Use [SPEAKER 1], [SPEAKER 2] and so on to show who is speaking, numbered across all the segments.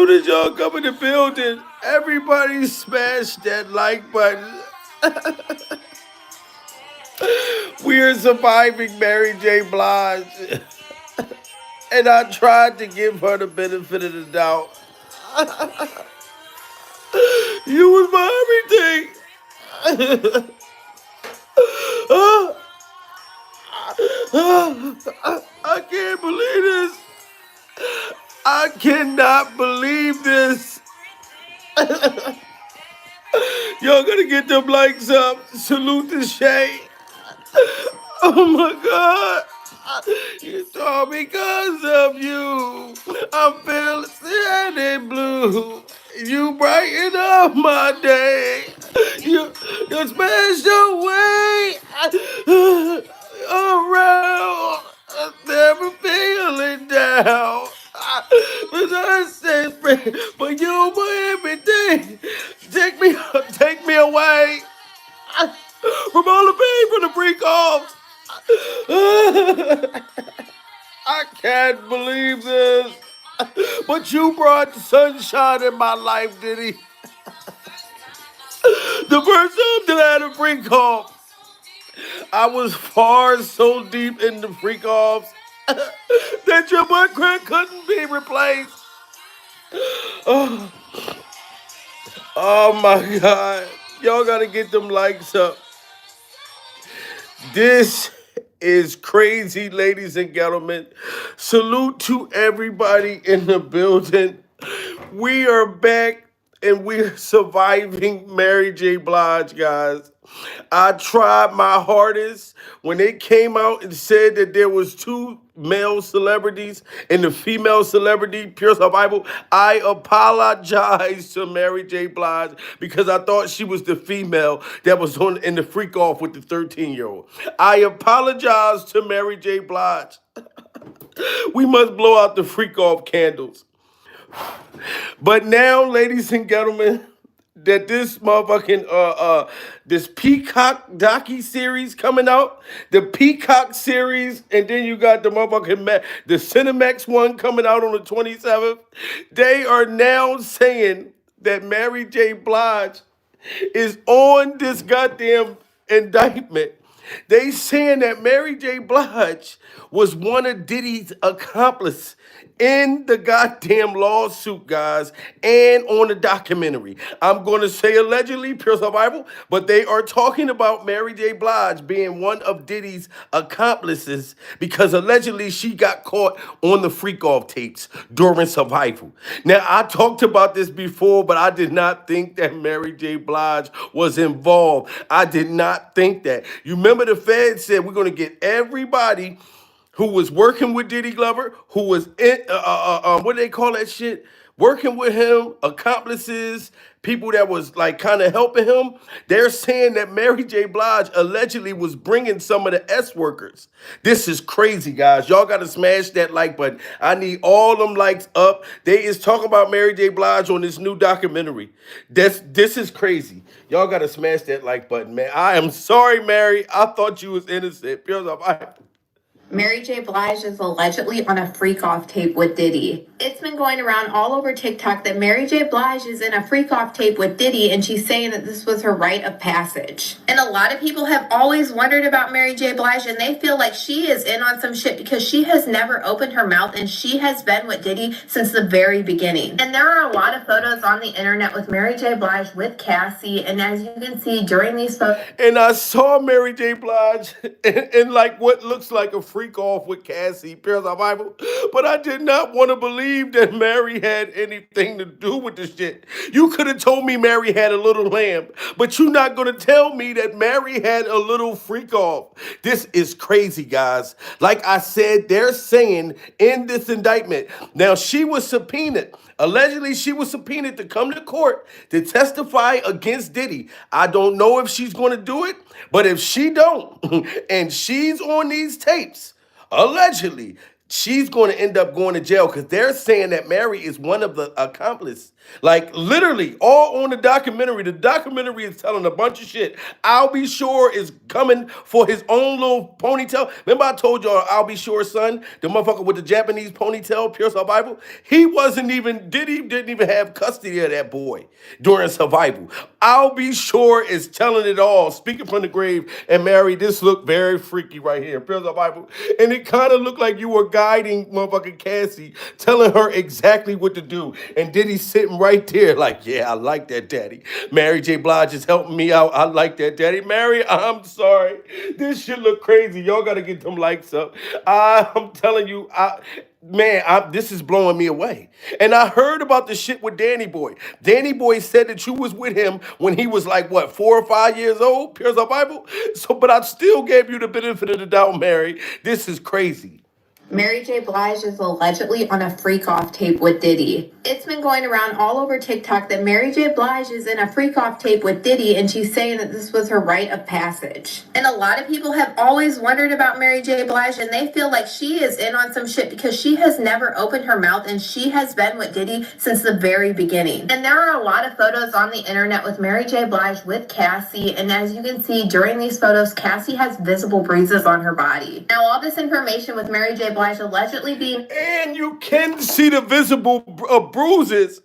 [SPEAKER 1] soon as y'all come in the building, everybody smash that like button. We're surviving Mary J. Blige. And I tried to give her the benefit of the doubt. You was my everything. I can't believe this. I cannot believe this. Y'all gotta get them likes up. Salute to Shay. Oh my God. You thought because of you, I'm feeling sad and blue. You brighten up my day. You special way around. I'm never feeling down. But I say, but you my everything. Take me away from all the pain from the freak offs. I can't believe this. But you brought sunshine in my life, Diddy. The first time that I had a freak off, I was far so deep in the freak offs that your butt crack couldn't be replaced. Oh, oh my God. Y'all gotta get them likes up. This is crazy, ladies and gentlemen. Salute to everybody in the building. We are back and we're surviving Mary J. Blige, guys. I tried my hardest when they came out and said that there was two male celebrities and the female celebrity, pure survival. I apologize to Mary J. Blige because I thought she was the female that was on in the freak off with the 13-year-old. I apologize to Mary J. Blige. We must blow out the freak off candles. But now, ladies and gentlemen, that this motherfucking this Peacock docu series coming out, the Peacock series, and then you got the motherfucking the Cinemax one coming out on the 27th. They are now saying that Mary J. Blige is on this goddamn indictment. They saying that Mary J. Blige was one of Diddy's accomplices in the goddamn lawsuit, guys, and on the documentary. I'm going to say allegedly, pure survival, but they are talking about Mary J. Blige being one of Diddy's accomplices because allegedly she got caught on the freak off tapes during survival. Now, I talked about this before, but I did not think that Mary J. Blige was involved. I did not think that. You remember the Fed said we're going to get everybody who was working with Diddy Glover, who was in, what do they call that shit? Working with him, accomplices, people that was like kind of helping him. They're saying that Mary J. Blige allegedly was bringing some of the S workers. This is crazy, guys. Y'all got to smash that like button. I need all them likes up. They is talking about Mary J. Blige on this new documentary. This is crazy. Y'all got to smash that like button, man. I am sorry, Mary. I thought you was innocent.
[SPEAKER 2] Mary J. Blige is allegedly on a freak-off tape with Diddy. It's been going around all over TikTok that Mary J. Blige is in a freak-off tape with Diddy, and she's saying that this was her rite of passage. And a lot of people have always wondered about Mary J. Blige, and they feel like she is in on some shit because she has never opened her mouth, and she has been with Diddy since the very beginning. And there are a lot of photos on the internet with Mary J. Blige with Cassie, and as you can see during these photos...
[SPEAKER 1] And I saw Mary J. Blige in like what looks like a freak off with Cassie, pure survival. But I did not want to believe that Mary had anything to do with the shit. You could have told me Mary had a little lamb, but you're not going to tell me that Mary had a little freak off. This is crazy, guys. Like I said, they're saying in this indictment, now she was subpoenaed. Allegedly, she was subpoenaed to come to court to testify against Diddy. I don't know if she's going to do it, but if she don't, and she's on these tapes, allegedly, she's going to end up going to jail because they're saying that Mary is one of the accomplices Like literally, all on the documentary. The documentary is telling a bunch of shit. I'll Be Sure is coming for his own little ponytail. Remember I told y'all I'll Be Sure son, the motherfucker with the Japanese ponytail, pure survival. He wasn't even didn't even have custody of that boy during survival. I'll Be Sure is telling it all, speaking from the grave. And Mary, this looked very freaky right here, pure survival, and it kind of looked like you were guiding motherfucking Cassie, telling her exactly what to do. And Diddy sitting right there, like, yeah, I like that, daddy. Mary J. Blige is helping me out. I like that, daddy. Mary, I'm sorry. This shit look crazy. Y'all gotta get them likes up. I'm telling you, this is blowing me away. And I heard about the shit with Danny Boy. Danny Boy said that you was with him when he was like, what, 4 or 5 years old? Pure Bible. So, but I still gave you the benefit of the doubt, Mary. This is crazy.
[SPEAKER 2] Mary J. Blige is allegedly on a freak-off tape with Diddy. It's been going around all over TikTok that Mary J. Blige is in a freak-off tape with Diddy, and she's saying that this was her rite of passage. And a lot of people have always wondered about Mary J. Blige, and they feel like she is in on some shit because she has never opened her mouth, and she has been with Diddy since the very beginning. And there are a lot of photos on the internet with Mary J. Blige with Cassie, and as you can see during these photos, Cassie has visible bruises on her body. Now, all this information with Mary J. Blige allegedly being,
[SPEAKER 1] and you can see the visible bruises.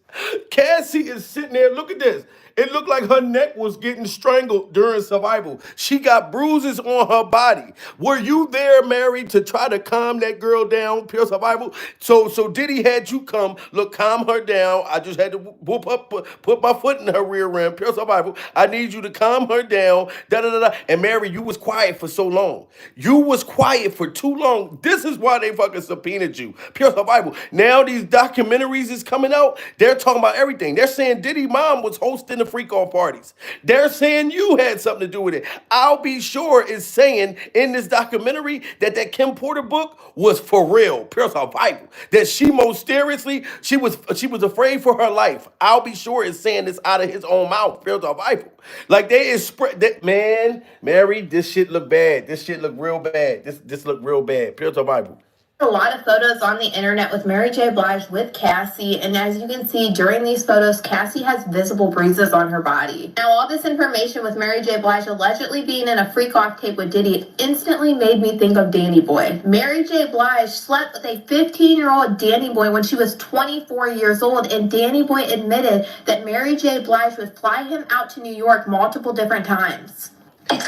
[SPEAKER 1] Cassie is sitting there. Look at this. It looked like her neck was getting strangled during survival. She got bruises on her body. Were you there, Mary, to try to calm that girl down, pure survival? So Diddy had you come, look, calm her down. I just had to whoop up, put my foot in her rear end, pure survival. I need you to calm her down, da da da da. And Mary, you was quiet for so long. You was quiet for too long. This is why they fucking subpoenaed you, pure survival. Now these documentaries is coming out. They're talking about everything. They're saying Diddy mom was hosting the freak off parties. They're saying you had something to do with it. I'll Be Sure is saying in this documentary that Kim Porter book was for real, pure survival. That she most seriously, she was afraid for her life. I'll Be Sure is saying this out of his own mouth, pure survival. Like they is spread that, man, Mary, this shit look bad. This shit look real bad. This look real bad. Pure survival.
[SPEAKER 2] A lot of photos on the internet with Mary J. Blige with Cassie, and as you can see during these photos, Cassie has visible bruises on her body. Now, all this information with Mary J. Blige allegedly being in a freak-off tape with Diddy instantly made me think of Danny Boy. Mary J. Blige slept with a 15-year-old Danny Boy when she was 24 years old, and Danny Boy admitted that Mary J. Blige would fly him out to New York multiple different times.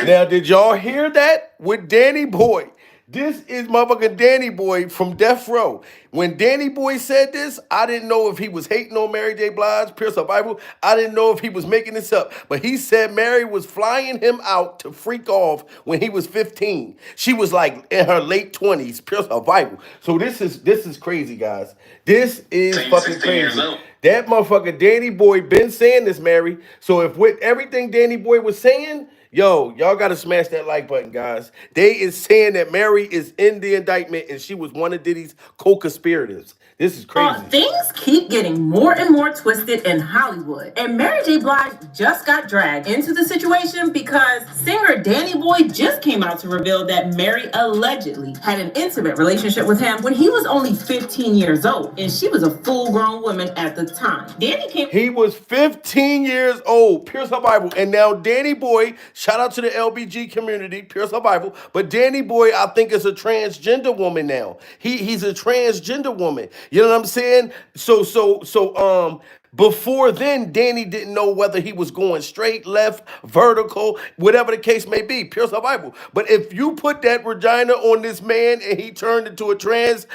[SPEAKER 1] Now, did y'all hear that with Danny Boy? This is motherfucking Danny Boy from Death Row. When Danny Boy said this, I didn't know if he was hating on Mary J. Blige, pure survival. I didn't know if he was making this up. But he said Mary was flying him out to freak off when he was 15. She was like in her late 20s, pure survival. So this is crazy, guys. This is fucking crazy. That motherfucker Danny Boy been saying this, Mary. So if with everything Danny Boy was saying, yo, y'all got to smash that like button, guys. They is saying that Mary is in the indictment and she was one of Diddy's co-conspirators. This is crazy.
[SPEAKER 3] Things keep getting more and more twisted in Hollywood. And Mary J. Blige just got dragged into the situation because singer Danny Boy just came out to reveal that Mary allegedly had an intimate relationship with him when he was only 15 years old. And she was a full-grown woman at the time.
[SPEAKER 1] He was 15 years old, pure survival. And now Danny Boy, shout out to the LBG community, pure survival. But Danny Boy, I think, is a transgender woman now. He's a transgender woman. You know what I'm saying? So before then, Danny didn't know whether he was going straight, left, vertical, whatever the case may be, pure survival. But if you put that vagina on this man and he turned into a trans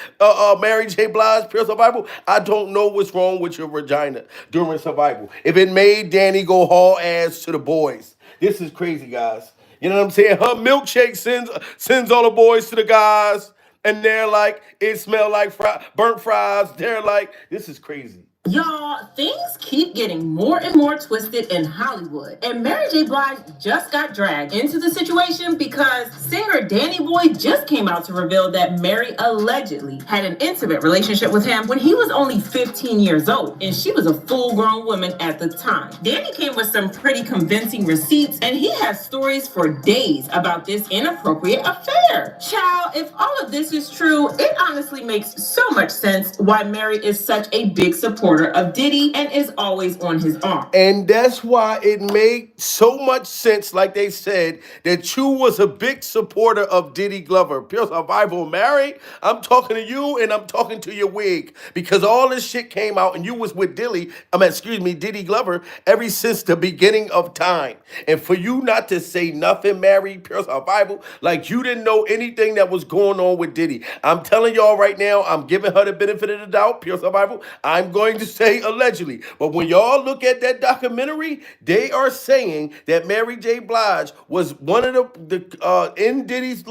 [SPEAKER 1] Mary J. Blige, pure survival, I don't know what's wrong with your vagina during survival. If it made Danny go haul ass to the boys. This is crazy, guys. You know what I'm saying? Her milkshake sends all the boys to the guys. And they're like, it smelled like burnt fries. They're like, this is crazy.
[SPEAKER 3] Y'all, things keep getting more and more twisted in Hollywood. And Mary J. Blige just got dragged into the situation because singer Danny Boy just came out to reveal that Mary allegedly had an intimate relationship with him when he was only 15 years old. And she was a full-grown woman at the time. Danny came with some pretty convincing receipts, and he has stories for days about this inappropriate affair. Child, if all of this is true, it honestly makes so much sense why Mary is such a big supporter supporter of Diddy and is always on his arm.
[SPEAKER 1] And that's why it made so much sense, like they said, that you was a big supporter of Diddy Glover. Pure Survival, Mary, I'm talking to you and I'm talking to your wig. Because all this shit came out and you was with Diddy Glover ever since the beginning of time. And for you not to say nothing, Mary, Pure Survival, like you didn't know anything that was going on with Diddy. I'm telling y'all right now, I'm giving her the benefit of the doubt, Pure Survival. I'm going to say allegedly. But when y'all look at that documentary, they are saying that Mary J. Blige was one of the in Diddy's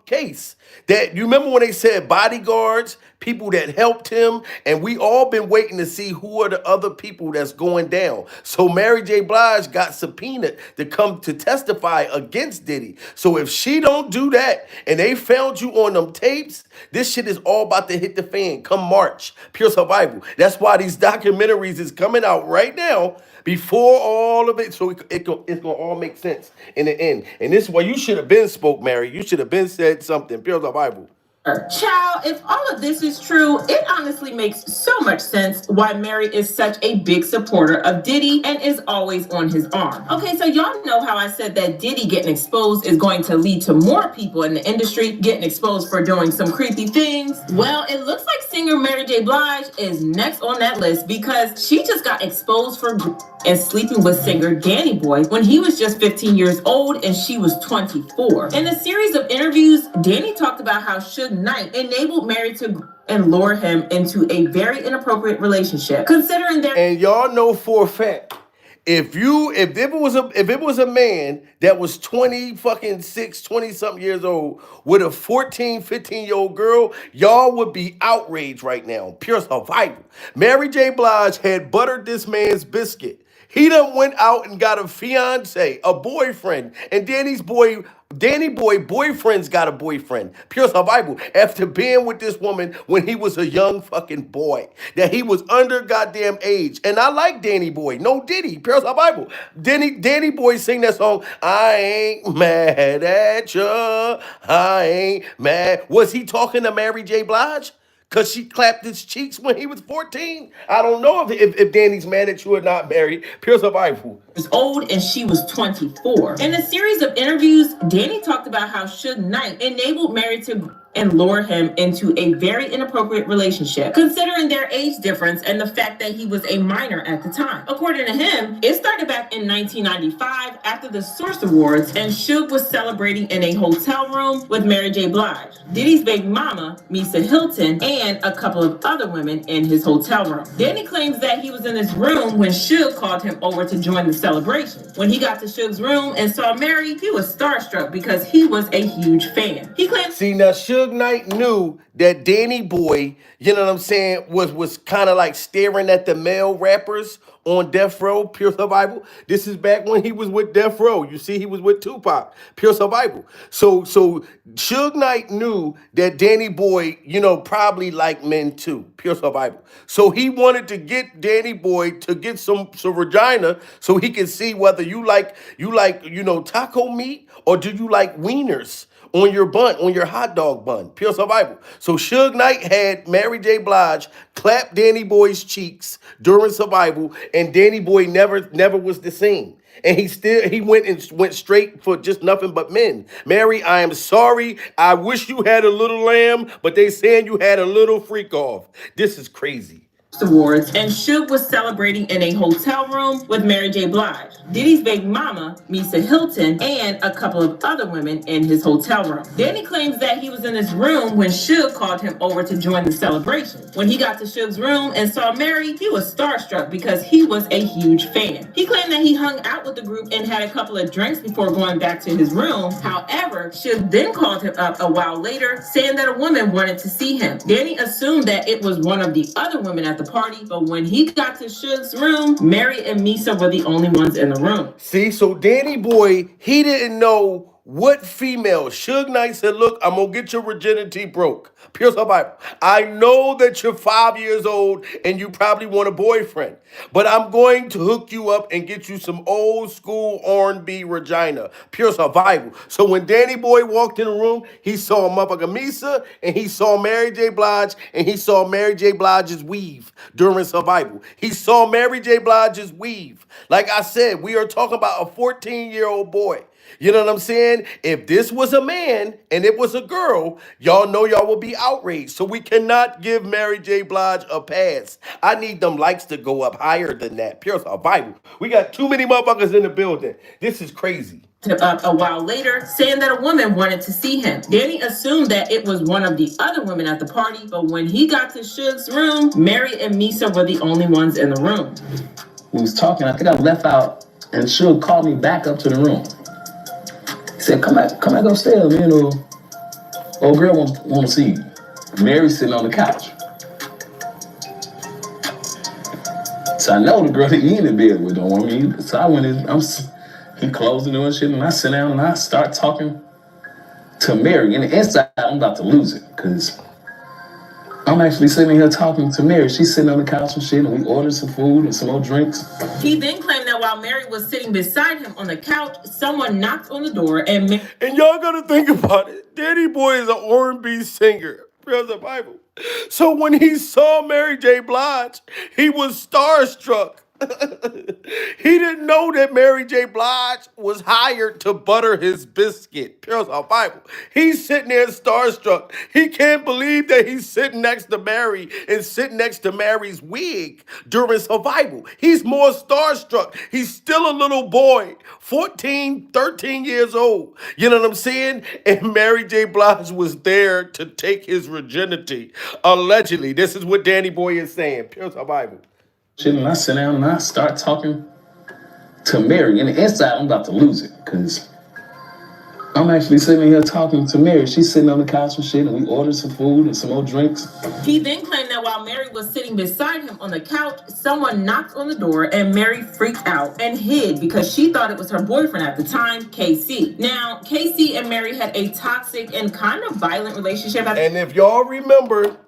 [SPEAKER 1] case. That you remember when they said bodyguards, people that helped him, and we all been waiting to see who are the other people that's going down. So Mary J. Blige got subpoenaed to come to testify against Diddy. So if she don't do that and they found you on them tapes, this shit is all about to hit the fan come March. Pure Survival. That's why these documentaries is coming out right now before all of it, so it's gonna all make sense in the end. And this is why you should have been spoke, Mary. You should have been said something. Pure Survival.
[SPEAKER 3] Child, if all of this is true, it honestly makes so much sense why Mary is such a big supporter of Diddy and is always on his arm. Okay, so y'all know how I said that Diddy getting exposed is going to lead to more people in the industry getting exposed for doing some creepy things? Well, it looks like singer Mary J. Blige is next on that list because she just got exposed for and sleeping with singer Danny Boy when he was just 15 years old and she was 24. In a series of interviews, Danny talked about how Suge Knight enabled Mary to and lure him into a very inappropriate relationship. Considering their
[SPEAKER 1] and y'all know for a fact, if it was a man that was 20 something years old with a 14, 15-year-old girl, y'all would be outraged right now. Pure Survival. Mary J. Blige had buttered this man's biscuit. He done went out and got a fiance, a boyfriend, and Danny Boy boyfriend's got a boyfriend. Pure Survival. After being with this woman when he was a young fucking boy, that he was under goddamn age. And I like Danny Boy. No Diddy. Pure Survival. Danny Boy sing that song, I ain't mad at you. I ain't mad. Was he talking to Mary J. Blige? Because she clapped his cheeks when he was 14? I don't know if Danny's mad at you or not, Mary. Pure Survival.
[SPEAKER 3] Was old and she was 24. In a series of interviews, Danny talked about how Suge Knight enabled Mary to and lure him into a very inappropriate relationship, considering their age difference and the fact that he was a minor at the time. According to him, it started back in 1995 after the Source Awards, and Suge was celebrating in a hotel room with Mary J. Blige, Diddy's baby mama, Misa Hilton, and a couple of other women in his hotel room. Danny claims that he was in his room when Suge called him over to join the celebration. When he got to Suge's room and saw Mary, he was starstruck because he was a huge fan. He claimed,
[SPEAKER 1] see, now Suge Knight knew that Danny Boy, you know what I'm saying, was kind of like staring at the male rappers on Death Row. Pure Survival. This is back when he was with Death Row. You see, he was with Tupac. Pure Survival. So Suge Knight knew that Danny Boy, probably liked men too. Pure Survival. So he wanted to get Danny Boy to get some vagina so he could see whether you like taco meat or do you like wieners on your bun, on your hot dog bun. Pure Survival. So Suge Knight had Mary J. Blige clap Danny Boy's cheeks during Survival, and Danny Boy never was the same. And he went straight for just nothing but men. Mary, I am sorry. I wish you had a little lamb, but they saying you had a little freak off. This is crazy.
[SPEAKER 3] Awards, and Suge was celebrating in a hotel room with Mary J. Blige, Diddy's baby mama, Misa Hilton, and a couple of other women in his hotel room. Danny claims that he was in his room when Suge called him over to join the celebration. When he got to Suge's room and saw Mary, he was starstruck because he was a huge fan. He claimed that he hung out with the group and had a couple of drinks before going back to his room. However, Suge then called him up a while later, saying that a woman wanted to see him. Danny assumed that it was one of the other women at the party, but when he got to Suge's room, Mary and Misa were the only ones in the room.
[SPEAKER 1] See, so Danny Boy, he didn't know What female? Suge Knight said, look, I'm going to get your virginity broke. Pure Bible. I know that you're 5 years old and you probably want a boyfriend, but I'm going to hook you up and get you some old school R&B Regina. Pure survival. So when Danny Boy walked in the room, he saw motherfucker Misa and he saw Mary J. Blige and he saw Mary J. Blige's weave during survival. He saw Mary J. Blige's weave. Like I said, we are talking about a 14-year-old boy. You know what I'm saying? If this was a man and it was a girl, y'all know y'all will be outraged. So we cannot give Mary J. Blige a pass. I need them likes to go up higher than that. Pure survival. We got too many motherfuckers in the building. This is crazy.
[SPEAKER 3] A while later, saying that a woman wanted to see him. Danny assumed that it was one of the other women at the party, but when he got to Suge's room, Mary and Misa were the only ones in the room.
[SPEAKER 4] We was talking, I think I left out, and Suge called me back up to the room. He said, come back upstairs, you know. Old girl want to see you. Mary's sitting on the couch. So I know the girl that he in the bed with don't want me. So I went in, he closed the door and shit, and I sit down and I start talking to Mary. And the inside, I'm about to lose it, because I'm actually sitting here talking to Mary. She's sitting on the couch and shit, and we ordered some food and some more drinks.
[SPEAKER 3] He then claimed that while Mary was sitting beside him on the couch, someone knocked on the door and
[SPEAKER 1] y'all gotta think about it. Danny Boy is an R&B singer. Praise the Bible. So when he saw Mary J. Blige, he was starstruck. He didn't know that Mary J. Blige was hired to butter his biscuit. Pure our Bible. He's sitting there starstruck. He can't believe that he's sitting next to Mary and sitting next to Mary's wig during survival. He's more starstruck. He's still a little boy, 14, 13 years old. You know what I'm saying? And Mary J. Blige was there to take his virginity. Allegedly. This is what Danny Boy is saying. Pure survival.
[SPEAKER 4] Shit, and I sit down and I start talking to Mary. And the inside, I'm about to lose it, because I'm actually sitting here talking to Mary. She's sitting on the couch and shit, and we ordered some food and some more drinks.
[SPEAKER 3] He then claimed that while Mary was sitting beside him on the couch, someone knocked on the door and Mary freaked out and hid because she thought it was her boyfriend at the time, KC. Now, KC and Mary had a toxic and kind of violent relationship.
[SPEAKER 1] And if y'all remember,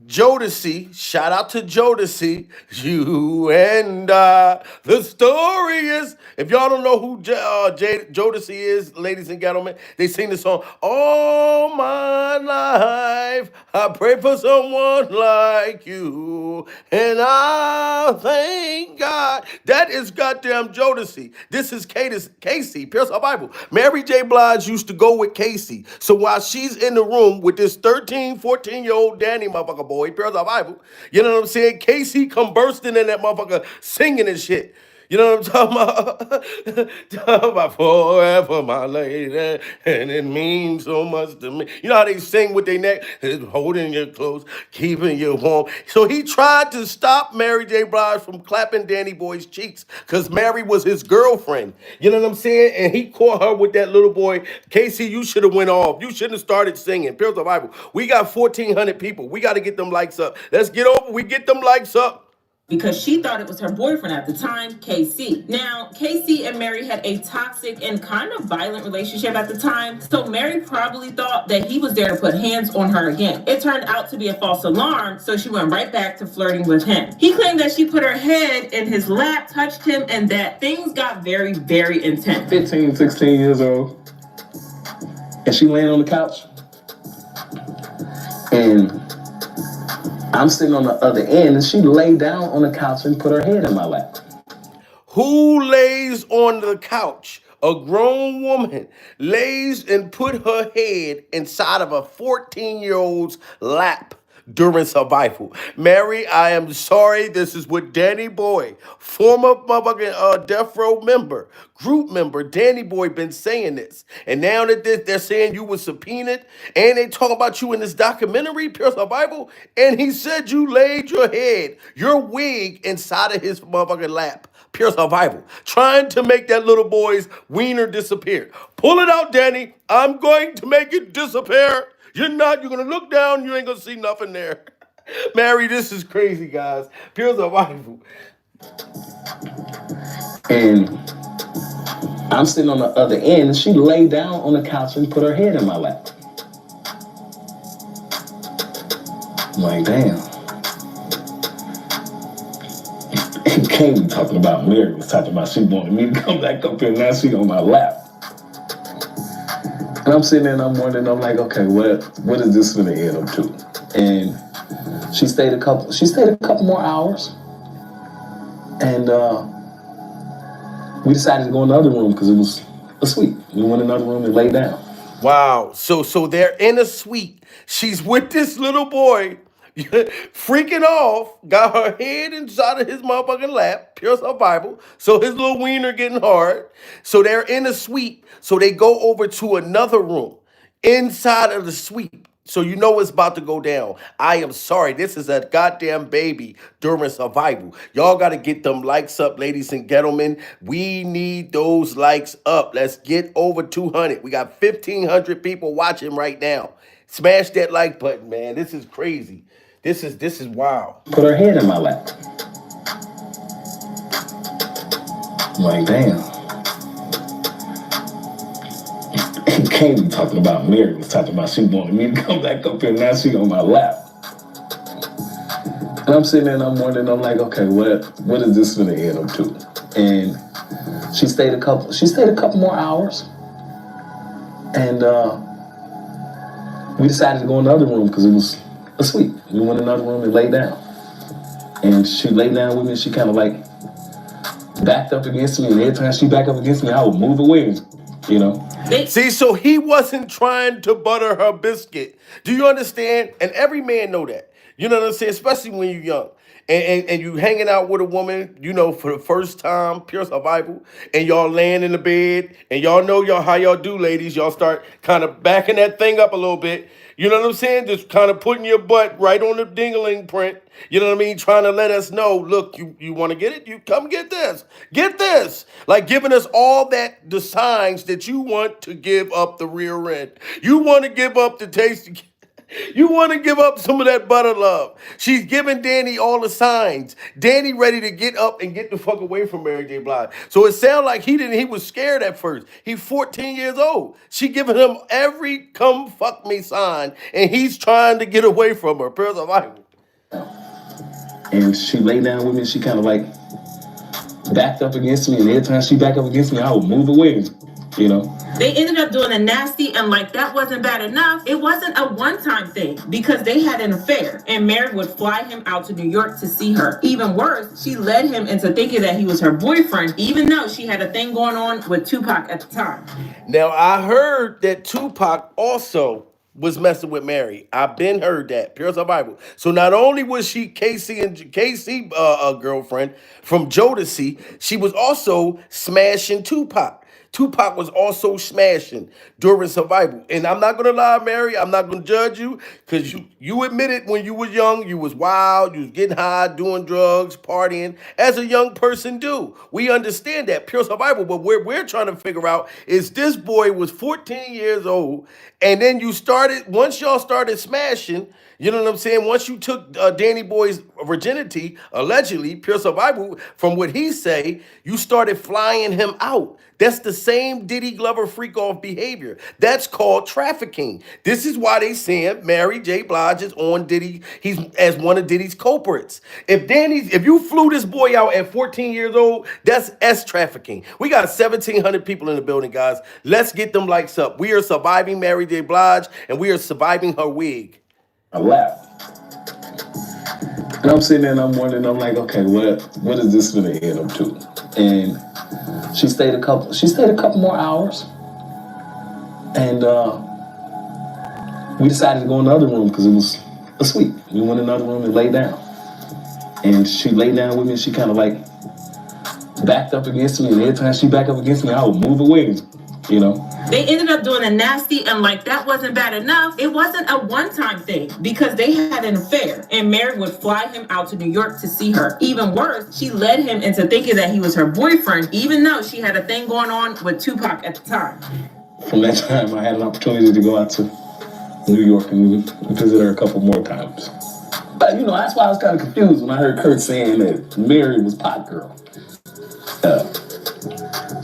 [SPEAKER 1] Jodeci, shout out to Jodeci, you and the story is, if y'all don't know who Jodeci is, ladies and gentlemen, they sing the song, all my life, I pray for someone like you, and I thank God. That is goddamn Jodeci. This is Casey, Pierce our Bible. Mary J. Blige used to go with Casey. So while she's in the room with this 13, 14-year-old Danny motherfucker boy, Pierce our Bible, you know what I'm saying? Casey come bursting in that motherfucker singing and shit. You know what I'm talking about? Talking about forever, my lady, and it means so much to me. You know how they sing with their neck? It's holding you close, keeping you warm. So he tried to stop Mary J. Blige from clapping Danny Boy's cheeks because Mary was his girlfriend. You know what I'm saying? And he caught her with that little boy. Casey, you should have went off. You shouldn't have started singing. Pure survival. We got 1,400 people. We got to get them likes up. Let's get over. We get them likes up.
[SPEAKER 3] Because she thought it was her boyfriend at the time, KC. Now, KC and Mary had a toxic and kind of violent relationship at the time, so Mary probably thought that he was there to put hands on her again. It turned out to be a false alarm, so she went right back to flirting with him. He claimed that she put her head in his lap, touched him, and that things got very, very intense.
[SPEAKER 4] 15, 16 years old, and she laying on the couch, and I'm sitting on the other end, and she laid down on the couch and put her head in my lap.
[SPEAKER 1] Who lays on the couch? A grown woman lays and put her head inside of a 14-year-old's lap during survival. Mary, I am sorry. This is what Danny Boy, former motherfucking Death Row member, group member, Danny Boy been saying this. And now that they're saying you were subpoenaed and they talk about you in this documentary, Pure Survival, and he said you laid your head, your wig inside of his motherfucking lap. Pure survival. Trying to make that little boy's wiener disappear. Pull it out, Danny. I'm going to make it disappear. You're not. You're going to look down. You ain't going to see nothing there. Mary, this is crazy, guys. Pure survival.
[SPEAKER 4] And I'm sitting on the other end, and she laid down on the couch and put her head in my lap. I'm like, damn. He came talking about Mary was talking about she wanted me to come back up here, and now she on my lap. And I'm sitting there and I'm wondering, I'm like, okay, what is this gonna end up to? And she stayed a couple more hours, and we decided to go in the other room because it was a suite. We went in the other room and laid down.
[SPEAKER 1] Wow. So they're in a suite. She's with this little boy, freaking off, got her head inside of his motherfucking lap, pure survival. So his little wiener getting hard. So they're in a suite. So they go over to another room inside of the suite. So you know it's about to go down. I am sorry. This is a goddamn baby during survival. Y'all got to get them likes up, ladies and gentlemen. We need those likes up. Let's get over 200. We got 1,500 people watching right now. Smash that like button, man. This is crazy. This is wild.
[SPEAKER 4] Put her head in my lap. I'm like, damn. He came talking about Mary was talking about she wanted me to come back up here, and now she on my lap. And I'm sitting there and I'm wondering, I'm like, okay, what is this gonna end up to? And she stayed a couple more hours, and we decided to go in the other room because it was a suite. We went in another room and laid down. And she laid down with me, and she kind of like backed up against me, and every time she backed up against me, I would move away, you know.
[SPEAKER 1] See, so he wasn't trying to butter her biscuit. Do you understand? And every man know that. You know what I'm saying? Especially when you're young. And you hanging out with a woman, you know, for the first time, pure survival, and y'all laying in the bed, and y'all know how y'all do, ladies. Y'all start kind of backing that thing up a little bit. You know what I'm saying? Just kind of putting your butt right on the dingling print. You know what I mean? Trying to let us know, look, you want to get it? You come get this. Get this. Like giving us all the signs that you want to give up the rear end. You want to give up the taste. You want to give up some of that butter love. She's giving Danny all the signs. Danny ready to get up and get the fuck away from Mary J. Blige. So it sounded like he was scared at first. He's 14 years old. She giving him every come fuck me sign, and he's trying to get away from her. Pure survival.
[SPEAKER 4] And she laid down with me, she kind of like backed up against me, and every time she backed up against me, I would move away, you know.
[SPEAKER 3] They ended up doing a nasty, and like that wasn't bad enough. It wasn't a one-time thing because they had an affair, and Mary would fly him out to New York to see her. Even worse, she led him into thinking that he was her boyfriend, even though she had a thing going on with Tupac at the time.
[SPEAKER 1] Now, I heard that Tupac also was messing with Mary. I've been heard that. Pure survival. So not only was she Casey girlfriend from Jodeci, she was also smashing Tupac. Tupac was also smashing during survival. And I'm not gonna lie, Mary, I'm not gonna judge you, because you admitted when you was young, you was wild, you was getting high, doing drugs, partying, as a young person do. We understand that, pure survival. But what we're trying to figure out is this boy was 14 years old, and then once y'all started smashing, you know what I'm saying? Once you took Danny Boy's virginity, allegedly, pure survival, from what he say, you started flying him out. That's the same Diddy Glover freak off behavior. That's called trafficking. This is why they saying Mary J. Blige is on Diddy. He's as one of Diddy's culprits. If you flew this boy out at 14 years old, that's S trafficking. We got 1,700 people in the building, guys. Let's get them likes up. We are surviving Mary J. Blige, and we are surviving her wig.
[SPEAKER 4] I laughed. And I'm sitting there and I'm wondering, I'm like, okay, what is this gonna end up to? And she stayed a couple more hours, and we decided to go in the other room because it was a suite. We went in another room and laid down. And she laid down with me, and she kind of like backed up against me, and every time she backed up against me, I would move away, you know.
[SPEAKER 3] They ended up doing a nasty, and like that wasn't bad enough. It wasn't a one-time thing because they had an affair, and Mary would fly him out to New York to see her. Even worse, she led him into thinking that he was her boyfriend, even though she had a thing going on with Tupac at the time.
[SPEAKER 4] From that time, I had an opportunity to go out to New York and visit her a couple more times. But, you know, that's why I was kind of confused when I heard Kurt saying that Mary was pot girl.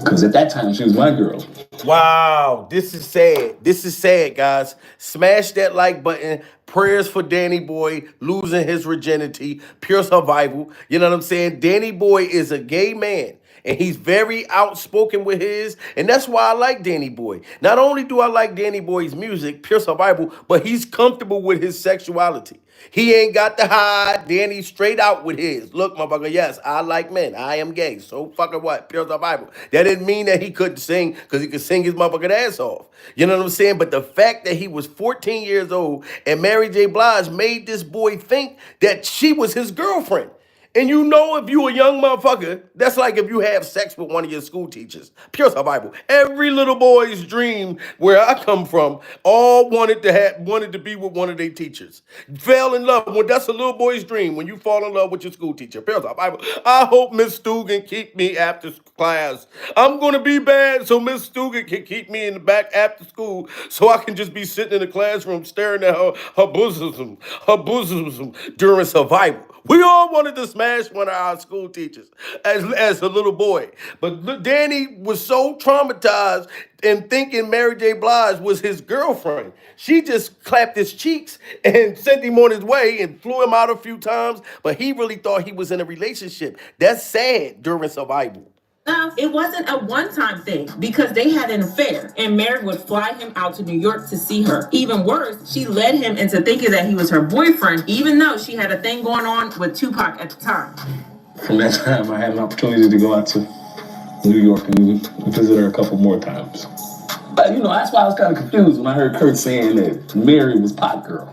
[SPEAKER 4] Because at that time, she was my girl.
[SPEAKER 1] Wow, this is sad. This is sad, guys. Smash that like button. Prayers for Danny Boy losing his virginity. Pure survival. You know what I'm saying? Danny Boy is a gay man. And he's very outspoken with his, and that's why I like Danny Boy. Not only do I like Danny Boy's music, pure survival, but he's comfortable with his sexuality. He ain't got to hide. Danny straight out with his. Look, motherfucker, yes, I like men. I am gay. So fucking what? Pure survival. That didn't mean that he couldn't sing because he could sing his motherfucking ass off. You know what I'm saying? But the fact that he was 14 years old and Mary J. Blige made this boy think that she was his girlfriend. And you know, if you a young motherfucker, that's like if you have sex with one of your school teachers. Pure survival. Every little boy's dream, where I come from, all wanted to be with one of their teachers. Fell in love. Well, that's a little boy's dream when you fall in love with your school teacher. Pure survival. I hope Miss Stugan keep me after class. I'm gonna be bad, so Miss Stugan can keep me in the back after school, so I can just be sitting in the classroom staring at her bosom during survival. We all wanted to smash one of our school teachers as a little boy. But Danny was so traumatized and thinking Mary J. Blige was his girlfriend. She just clapped his cheeks and sent him on his way and flew him out a few times. But he really thought he was in a relationship. That's sad during survival.
[SPEAKER 3] It wasn't a one-time thing because they had an affair and Mary would fly him out to New York to see her. Even worse, she led him into thinking that he was her boyfriend, even though she had a thing going on with Tupac at the time.
[SPEAKER 4] From that time, I had an opportunity to go out to New York and visit her a couple more times. But, you know, that's why I was kind of confused when I heard Kurt saying that Mary was Pot Girl.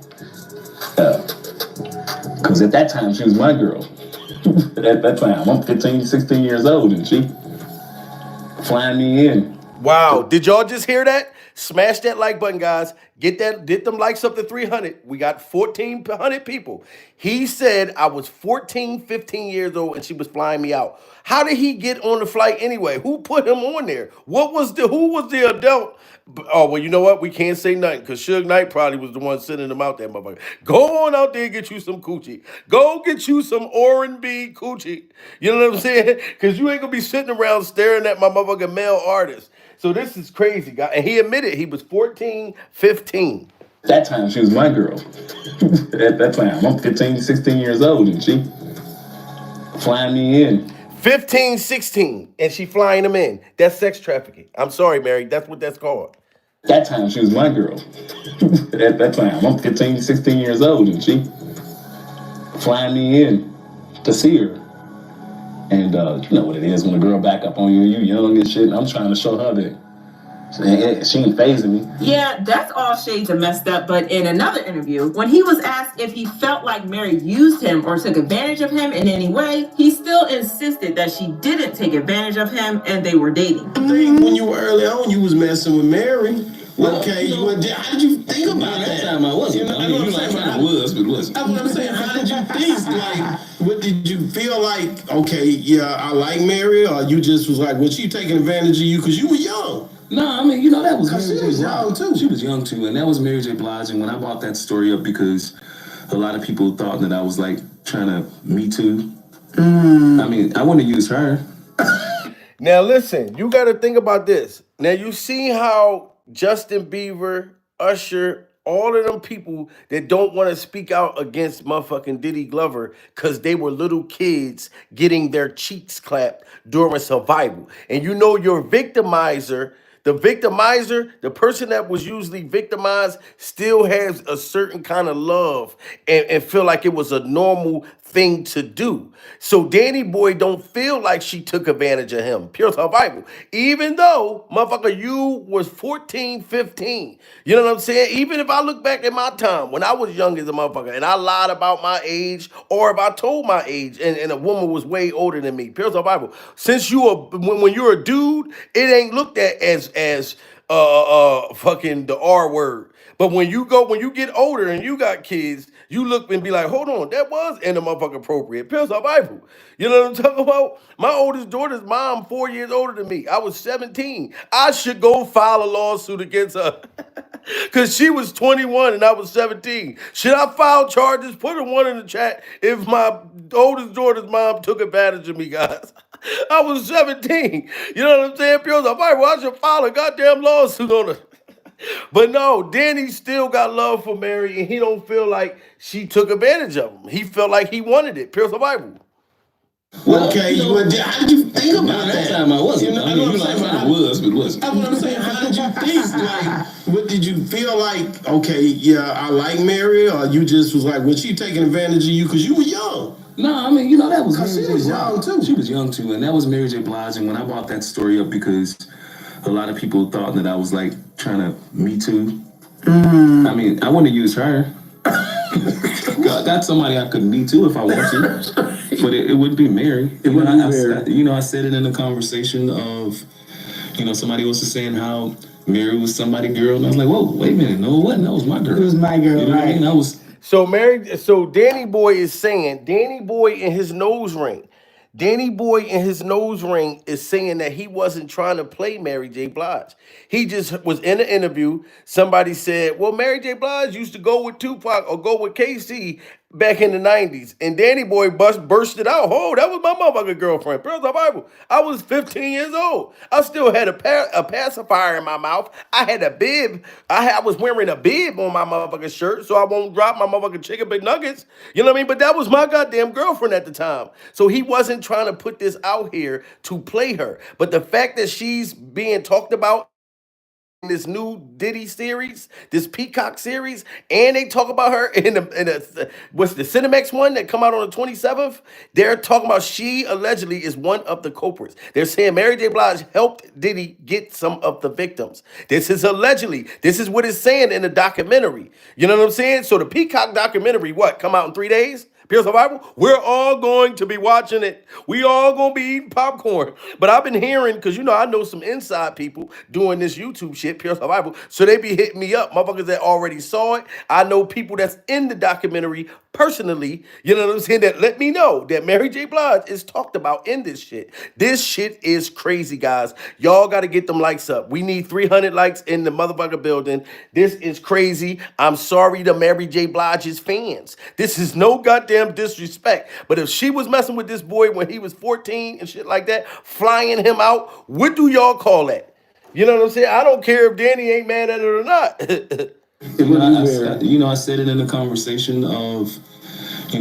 [SPEAKER 4] Because at that time, she was my girl. At that time, I'm 15, 16 years old, and she flying me in.
[SPEAKER 1] Wow, did y'all just hear that? Smash that like button, guys. Get them likes up to 300. We got 1,400 people. He said I was 14, 15 years old and she was flying me out. How did he get on the flight anyway? Who put him on there? Who was the adult? Oh, well, you know what? We can't say nothing because Suge Knight probably was the one sending him out there, motherfucker. Go on out there and get you some coochie. Go get you some R&B coochie. You know what I'm saying? Because you ain't going to be sitting around staring at my motherfucking male artist. So this is crazy, guy. And he admitted he was 14, 15.
[SPEAKER 4] That time, she was my girl. At that time, I'm 15, 16 years old, and she flying me in.
[SPEAKER 1] 15, 16, and she flying him in. That's sex trafficking. I'm sorry, Mary. That's what that's called.
[SPEAKER 4] That time, she was my girl. At that time, I'm 15, 16 years old, and she flying me in to see her. And you know what it is when a girl back up on you, you young and shit, and I'm trying to show her that she ain't phasing me.
[SPEAKER 3] Yeah, that's all shades of messed up. But in another interview, when he was asked if he felt like Mary used him or took advantage of him in any way, he still insisted that she didn't take advantage of him and they were dating.
[SPEAKER 5] I think when you were early on, you was messing with Mary. Well, okay, how did you think about that?
[SPEAKER 4] That time I wasn't.
[SPEAKER 5] You know, I mean, you like I was, but wasn't. That's what I'm saying. How did you think? Like, what did you feel like? Okay, yeah, I like Mary, or you just was like, well, she taking advantage of you because you were young.
[SPEAKER 4] No, I mean, you know, that was Mary
[SPEAKER 5] she
[SPEAKER 4] J.
[SPEAKER 5] was
[SPEAKER 4] Blige.
[SPEAKER 5] young too.
[SPEAKER 4] She was young too, and that was Mary J. Blige. And when I brought that story up, because a lot of people thought that I was like trying to Me Too. I mean, I want to use her.
[SPEAKER 1] Now listen, you got to think about this. Now you see how Justin Bieber, Usher, all of them people that don't want to speak out against motherfucking Diddy Glover because they were little kids getting their cheeks clapped during survival. And you know your victimizer, the person that was usually victimized, still has a certain kind of love and feel like it was a normal thing to do. So Danny Boy don't feel like she took advantage of him. Pure survival. Even though, motherfucker, you was 14, 15. You know what I'm saying? Even if I look back at my time when I was young as a motherfucker and I lied about my age, or if I told my age and a woman was way older than me. Pure survival. Since when you're a dude, it ain't looked at as fucking the R word. But when you get older and you got kids, You look and be like, hold on, that was in the motherfucker appropriate. Pills are Bible. You know what I'm talking about? My oldest daughter's mom, 4 years older than me. I was 17. I should go file a lawsuit against her. Because she was 21 and I was 17. Should I file charges? Put a one in the chat if my oldest daughter's mom took advantage of me, guys. I was 17. You know what I'm saying? Pills are Bible. I should file a goddamn lawsuit on her. But no, Danny still got love for Mary, and he don't feel like she took advantage of him. He felt like he wanted it. Pure survival.
[SPEAKER 5] Well, okay, how did you think about that?
[SPEAKER 4] Time I wasn't.
[SPEAKER 5] You know,
[SPEAKER 4] I was, but wasn't.
[SPEAKER 5] That's what I'm saying. How did you think? Like, what did you feel like? Okay, yeah, I like Mary, or you just was like, was she taking advantage of you because you were young?
[SPEAKER 4] No, I mean, that was
[SPEAKER 5] Mary
[SPEAKER 4] She
[SPEAKER 5] J.
[SPEAKER 4] was
[SPEAKER 5] Blige.
[SPEAKER 4] young too. She was young too, and that was Mary J. Blige. And when I brought that story up, because a lot of people thought that I was like trying to Me Too. I mean, I wouldn't use her. I got somebody I could Me Too if I want to, but it wouldn't be Mary. I said it in a conversation of, somebody was saying how Mary was somebody's girl, and I was like, whoa, wait a minute, no, it wasn't. That was my girl.
[SPEAKER 6] It was my girl,
[SPEAKER 4] You know what I
[SPEAKER 6] right?
[SPEAKER 4] mean? I was.
[SPEAKER 1] So Danny Boy is saying, Danny Boy in his nose ring. Danny Boy in his nose ring is saying that he wasn't trying to play Mary J. Blige. He just was in an interview. Somebody said, well, Mary J. Blige used to go with Tupac or go with KC back in the 90s. And Danny Boy bursted out. Oh, that was my motherfucking girlfriend. Pearls of Bible. I was 15 years old. I still had a pacifier in my mouth. I had a bib. I was wearing a bib on my motherfucking shirt so I won't drop my motherfucking chicken big nuggets. You know what I mean? But that was my goddamn girlfriend at the time. So he wasn't trying to put this out here to play her. But the fact that she's being talked about this new Diddy series, this Peacock series, and they talk about her in what's the Cinemax one that come out on the 27th. They're talking about she allegedly is one of the culprits. They're saying Mary J. Blige helped Diddy get some of the victims. This is allegedly. This is what it's saying in the documentary. You know what I'm saying? So the Peacock documentary, come out in 3 days? Pure Survival, we're all going to be watching it. We all going to be eating popcorn. But I've been hearing, because I know some inside people doing this YouTube shit, Pure Survival, so they be hitting me up, motherfuckers that already saw it. I know people that's in the documentary personally, you know what I'm saying, that let me know that Mary J. Blige is talked about in this shit. This shit is crazy, guys. Y'all got to get them likes up. We need 300 likes in the motherfucker building. This is crazy. I'm sorry to Mary J. Blige's fans. This is no goddamn disrespect. But if she was messing with this boy when he was 14 and shit like that, flying him out, what do y'all call that? You know what I'm saying? I don't care if Danny ain't mad at it or not.
[SPEAKER 4] I said it in a conversation of,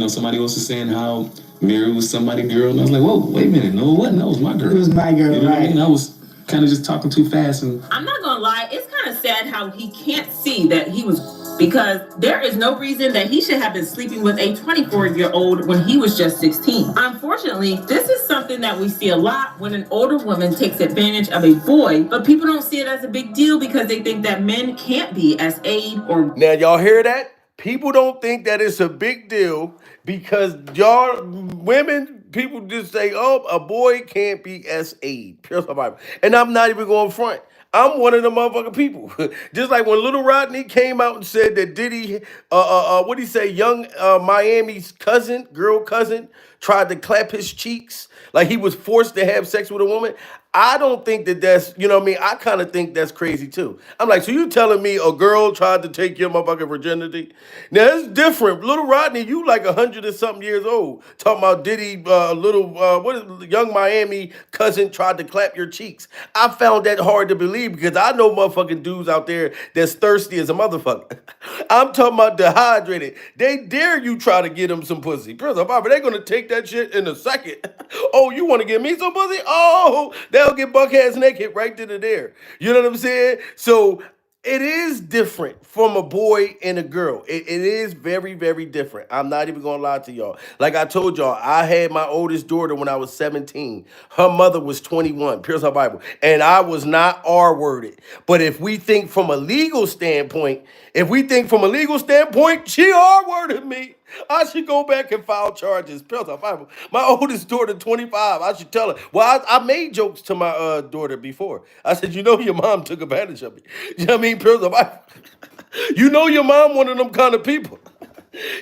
[SPEAKER 4] somebody else was saying how Mary was somebody's girl, and I was like, whoa, wait a minute, no, it wasn't. That was my girl.
[SPEAKER 6] It was my girl,
[SPEAKER 4] you know
[SPEAKER 6] right?
[SPEAKER 4] What I mean? I was kind of just talking too fast, and
[SPEAKER 3] I'm not gonna lie, it's kind of sad how he can't see that he was, because there is no reason that he should have been sleeping with a 24-year-old when he was just 16. Unfortunately, this is something that we see a lot when an older woman takes advantage of a boy, but people don't see it as a big deal because they think that men can't be as aid or...
[SPEAKER 1] Now, y'all hear that? People don't think that it's a big deal because y'all women, people just say, oh, a boy can't be S.A. Pure survival. And I'm not even going front. I'm one of the motherfucking people. Just like when Little Rodney came out and said that Diddy, what did he say, young Miami's girl cousin, tried to clap his cheeks like he was forced to have sex with a woman. I don't think that that's, you know what I mean? I kind of think that's crazy too. I'm like, so you telling me a girl tried to take your motherfucking virginity? Now, it's different. Little Rodney, you like 100 and something years old. Talking about Diddy, young Miami cousin tried to clap your cheeks. I found that hard to believe because I know motherfucking dudes out there that's thirsty as a motherfucker. I'm talking about dehydrated. They dare you try to get them some pussy. They're going to take that shit in a second. Oh, you want to give me some pussy? Oh, they'll get buck ass naked right then and there. You know what I'm saying? So it is different from a boy and a girl. It is very, very different. I'm not even going to lie to y'all. Like I told y'all, I had my oldest daughter when I was 17. Her mother was 21. Here's her Bible. And I was not R-worded. But if we think from a legal standpoint, she R-worded me. I should go back and file charges. My oldest daughter, 25. I should tell her. Well, I made jokes to my daughter before. I said, your mom took advantage of me. You know what I mean? You know your mom one of them kind of people.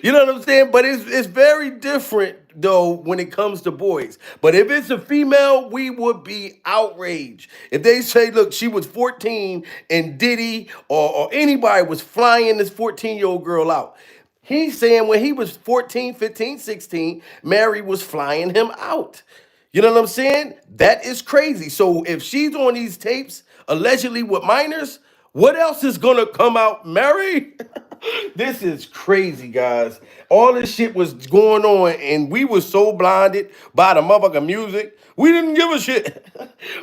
[SPEAKER 1] You know what I'm saying? But it's very different though when it comes to boys. But if it's a female, we would be outraged. If they say, look, she was 14 and Diddy or anybody was flying this 14-year-old girl out. He's saying when he was 14, 15, 16, Mary was flying him out. You know what I'm saying? That is crazy. So if she's on these tapes, allegedly with minors, what else is gonna come out, Mary? This is crazy, guys. All this shit was going on, and we were so blinded by the motherfucking music. We didn't give a shit.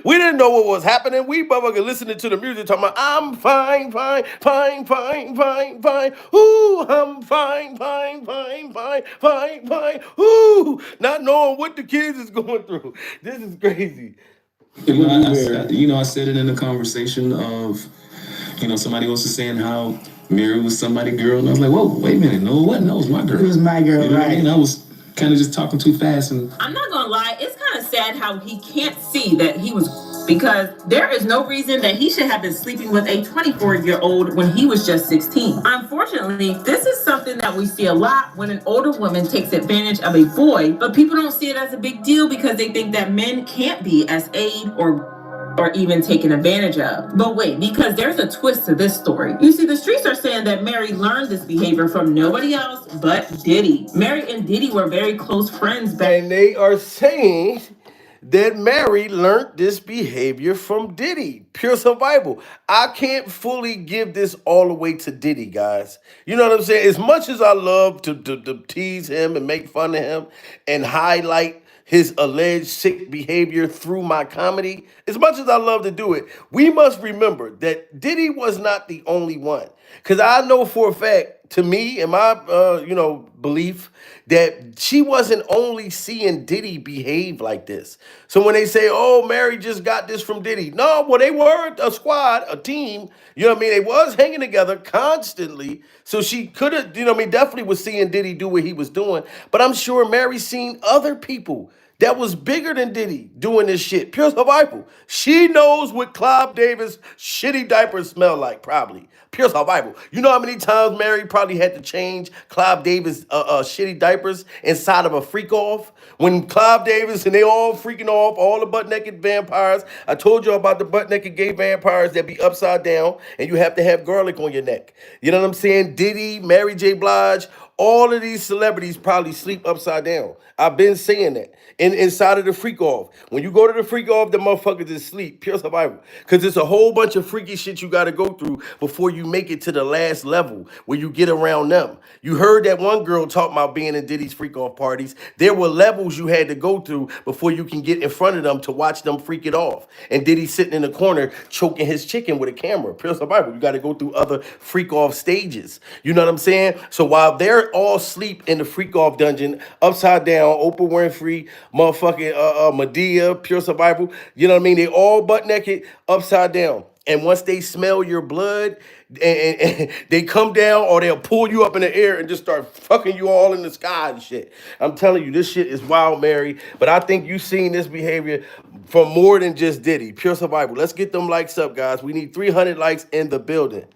[SPEAKER 1] We didn't know what was happening. We motherfucking listening to the music, talking about, I'm fine, fine, fine, fine, fine, fine. Ooh, I'm fine, fine, fine, fine, fine, fine. Ooh, not knowing what the kids is going through. This is crazy.
[SPEAKER 4] I said it in the conversation of, somebody else was saying how Mary was somebody's girl, and I was like, whoa, wait a minute, no, it wasn't. That was my girl.
[SPEAKER 6] It was my girl,
[SPEAKER 4] you know
[SPEAKER 6] right?
[SPEAKER 4] What I mean? I was kind of just talking too fast, and
[SPEAKER 3] I'm not gonna lie, it's kind of sad how he can't see that he was, because there is no reason that he should have been sleeping with a 24-year-old when he was just 16. Unfortunately, this is something that we see a lot when an older woman takes advantage of a boy, but people don't see it as a big deal because they think that men can't be as aid or even taken advantage of. But wait, because there's a twist to this story. You see, the streets are saying that Mary learned this behavior from nobody else but Diddy. Mary and Diddy were very close friends back.
[SPEAKER 1] And they are saying that Mary learned this behavior from Diddy. Pure survival. I can't fully give this all the way to Diddy, guys. You know what I'm saying? As much as I love to tease him and make fun of him and highlight his alleged sick behavior through my comedy, as much as I love to do it, we must remember that Diddy was not the only one. Because I know for a fact, to me and my belief, that she wasn't only seeing Diddy behave like this. So when they say, oh, Mary just got this from Diddy, no, well, they were a squad, a team, you know what I mean? They was hanging together constantly. So she could have, definitely was seeing Diddy do what he was doing. But I'm sure Mary seen other people that was bigger than Diddy doing this shit. Pure survival. She knows what Clive Davis shitty diapers smell like, probably. Pure survival. You know how many times Mary probably had to change Clive Davis shitty diapers inside of a freak off? When Clive Davis and they all freaking off, all the butt naked vampires. I told you about the butt naked gay vampires that be upside down and you have to have garlic on your neck. You know what I'm saying? Diddy, Mary J. Blige, all of these celebrities probably sleep upside down. I've been saying that. Inside of the freak off. When you go to the freak off, the motherfuckers is sleep. Pure survival. Because it's a whole bunch of freaky shit you got to go through before you make it to the last level where you get around them. You heard that one girl talk about being in Diddy's freak off parties. There were levels you had to go through before you can get in front of them to watch them freak it off. And Diddy sitting in the corner choking his chicken with a camera. Pure survival. You got to go through other freak off stages. You know what I'm saying? So while they're all asleep in the freak off dungeon, upside down, Oprah Winfrey, motherfucking Medea, pure survival. You know what I mean? They all butt naked, upside down. And once they smell your blood, and they come down or they'll pull you up in the air and just start fucking you all in the sky and shit. I'm telling you, this shit is wild, Mary. But I think you've seen this behavior from more than just Diddy. Pure survival. Let's get them likes up, guys. We need 300 likes in the building.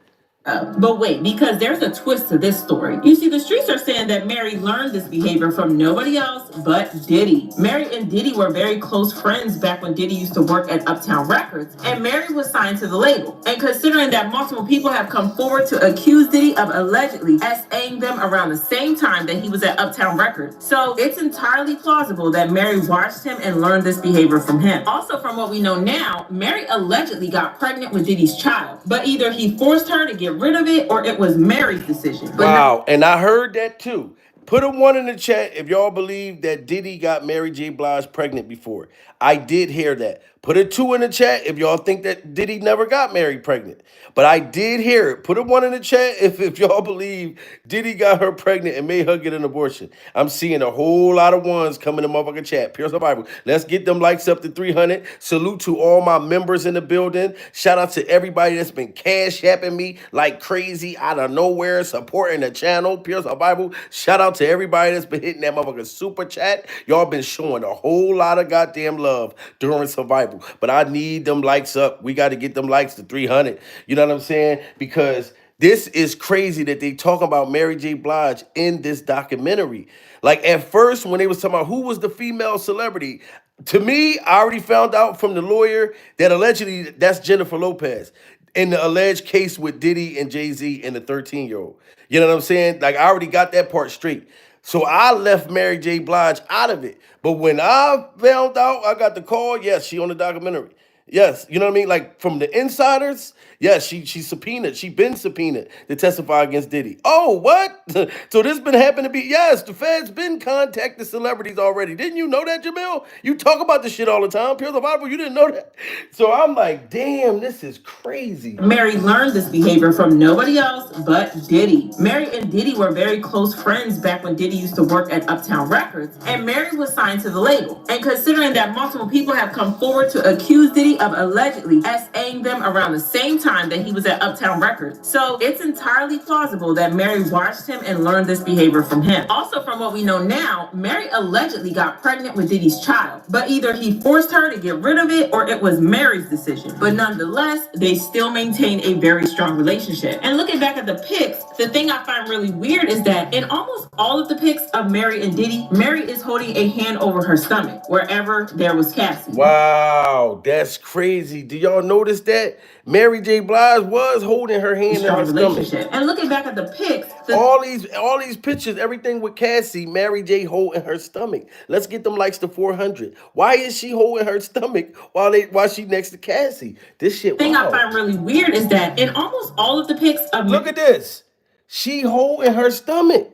[SPEAKER 3] But wait, because there's a twist to this story. You see, the streets are saying that Mary learned this behavior from nobody else but Diddy. Mary and Diddy were very close friends back when Diddy used to work at Uptown Records, and Mary was signed to the label. And considering that multiple people have come forward to accuse Diddy of allegedly SAing them around the same time that he was at Uptown Records, so it's entirely plausible that Mary watched him and learned this behavior from him. Also, from what we know now, Mary allegedly got pregnant with Diddy's child, but either he forced her to get rid of it or it was Mary's decision. But
[SPEAKER 1] wow, and I heard that too. Put a 1 in the chat if y'all believe that Diddy got Mary J. Blige pregnant before. I did hear that. Put a 2 in the chat if y'all think that Diddy never got Mary pregnant. But I did hear it. Put a 1 in the chat if y'all believe Diddy got her pregnant and made her get an abortion. I'm seeing a whole lot of ones coming in the motherfucking chat. Pure survival. Let's get them likes up to 300. Salute to all my members in the building. Shout out to everybody that's been cash apping me like crazy out of nowhere, supporting the channel. Pure survival. Shout out to everybody that's been hitting that motherfucking super chat. Y'all been showing a whole lot of goddamn love during survival. But I need them likes up. We got to get them likes to 300. You know what I'm saying? Because This is crazy that they talk about Mary J. Blige in this documentary. Like at first, when they was talking about who was the female celebrity, to me, I already found out from the lawyer that allegedly that's Jennifer Lopez in the alleged case with Diddy and Jay-Z and the 13-year-old. You know what I'm saying? Like I already got that part straight. So I left Mary J. Blige out of it. But when I found out, I got the call, yes, she on the documentary. Yes, you know what I mean? Like from the insiders, yes, she subpoenaed, she been subpoenaed to testify against Diddy. Oh, what? So this been happening to be, yes, the feds been contacting celebrities already. Didn't you know that, Jamil? You talk about this shit all the time. Pure the Bible, you didn't know that. So I'm like, damn, this is crazy.
[SPEAKER 3] Mary learned this behavior from nobody else but Diddy. Mary and Diddy were very close friends back when Diddy used to work at Uptown Records, and Mary was signed to the label. And considering that multiple people have come forward to accuse Diddy of allegedly SAing them around the same time that he was at Uptown Records, so it's entirely plausible that Mary watched him and learned this behavior from him. Also, from what we know now, Mary allegedly got pregnant with Diddy's child, but either he forced her to get rid of it or it was Mary's decision. But nonetheless, they still maintain a very strong relationship. And looking back at the pics, the thing I find really weird is that in almost all of the pics of Mary and Diddy, Mary is holding a hand over her stomach wherever there was Cassie.
[SPEAKER 1] Wow, that's crazy. Do y'all notice that? Mary J. Blige was holding her hand in her stomach.
[SPEAKER 3] And looking back at the pics,
[SPEAKER 1] all these pictures, everything with Cassie, Mary J. holding her stomach. Let's get them likes to 400. Why is she holding her stomach while she next to Cassie? This shit.
[SPEAKER 3] The thing I find really weird is that in almost all of the pics of
[SPEAKER 1] look at this, she holding her stomach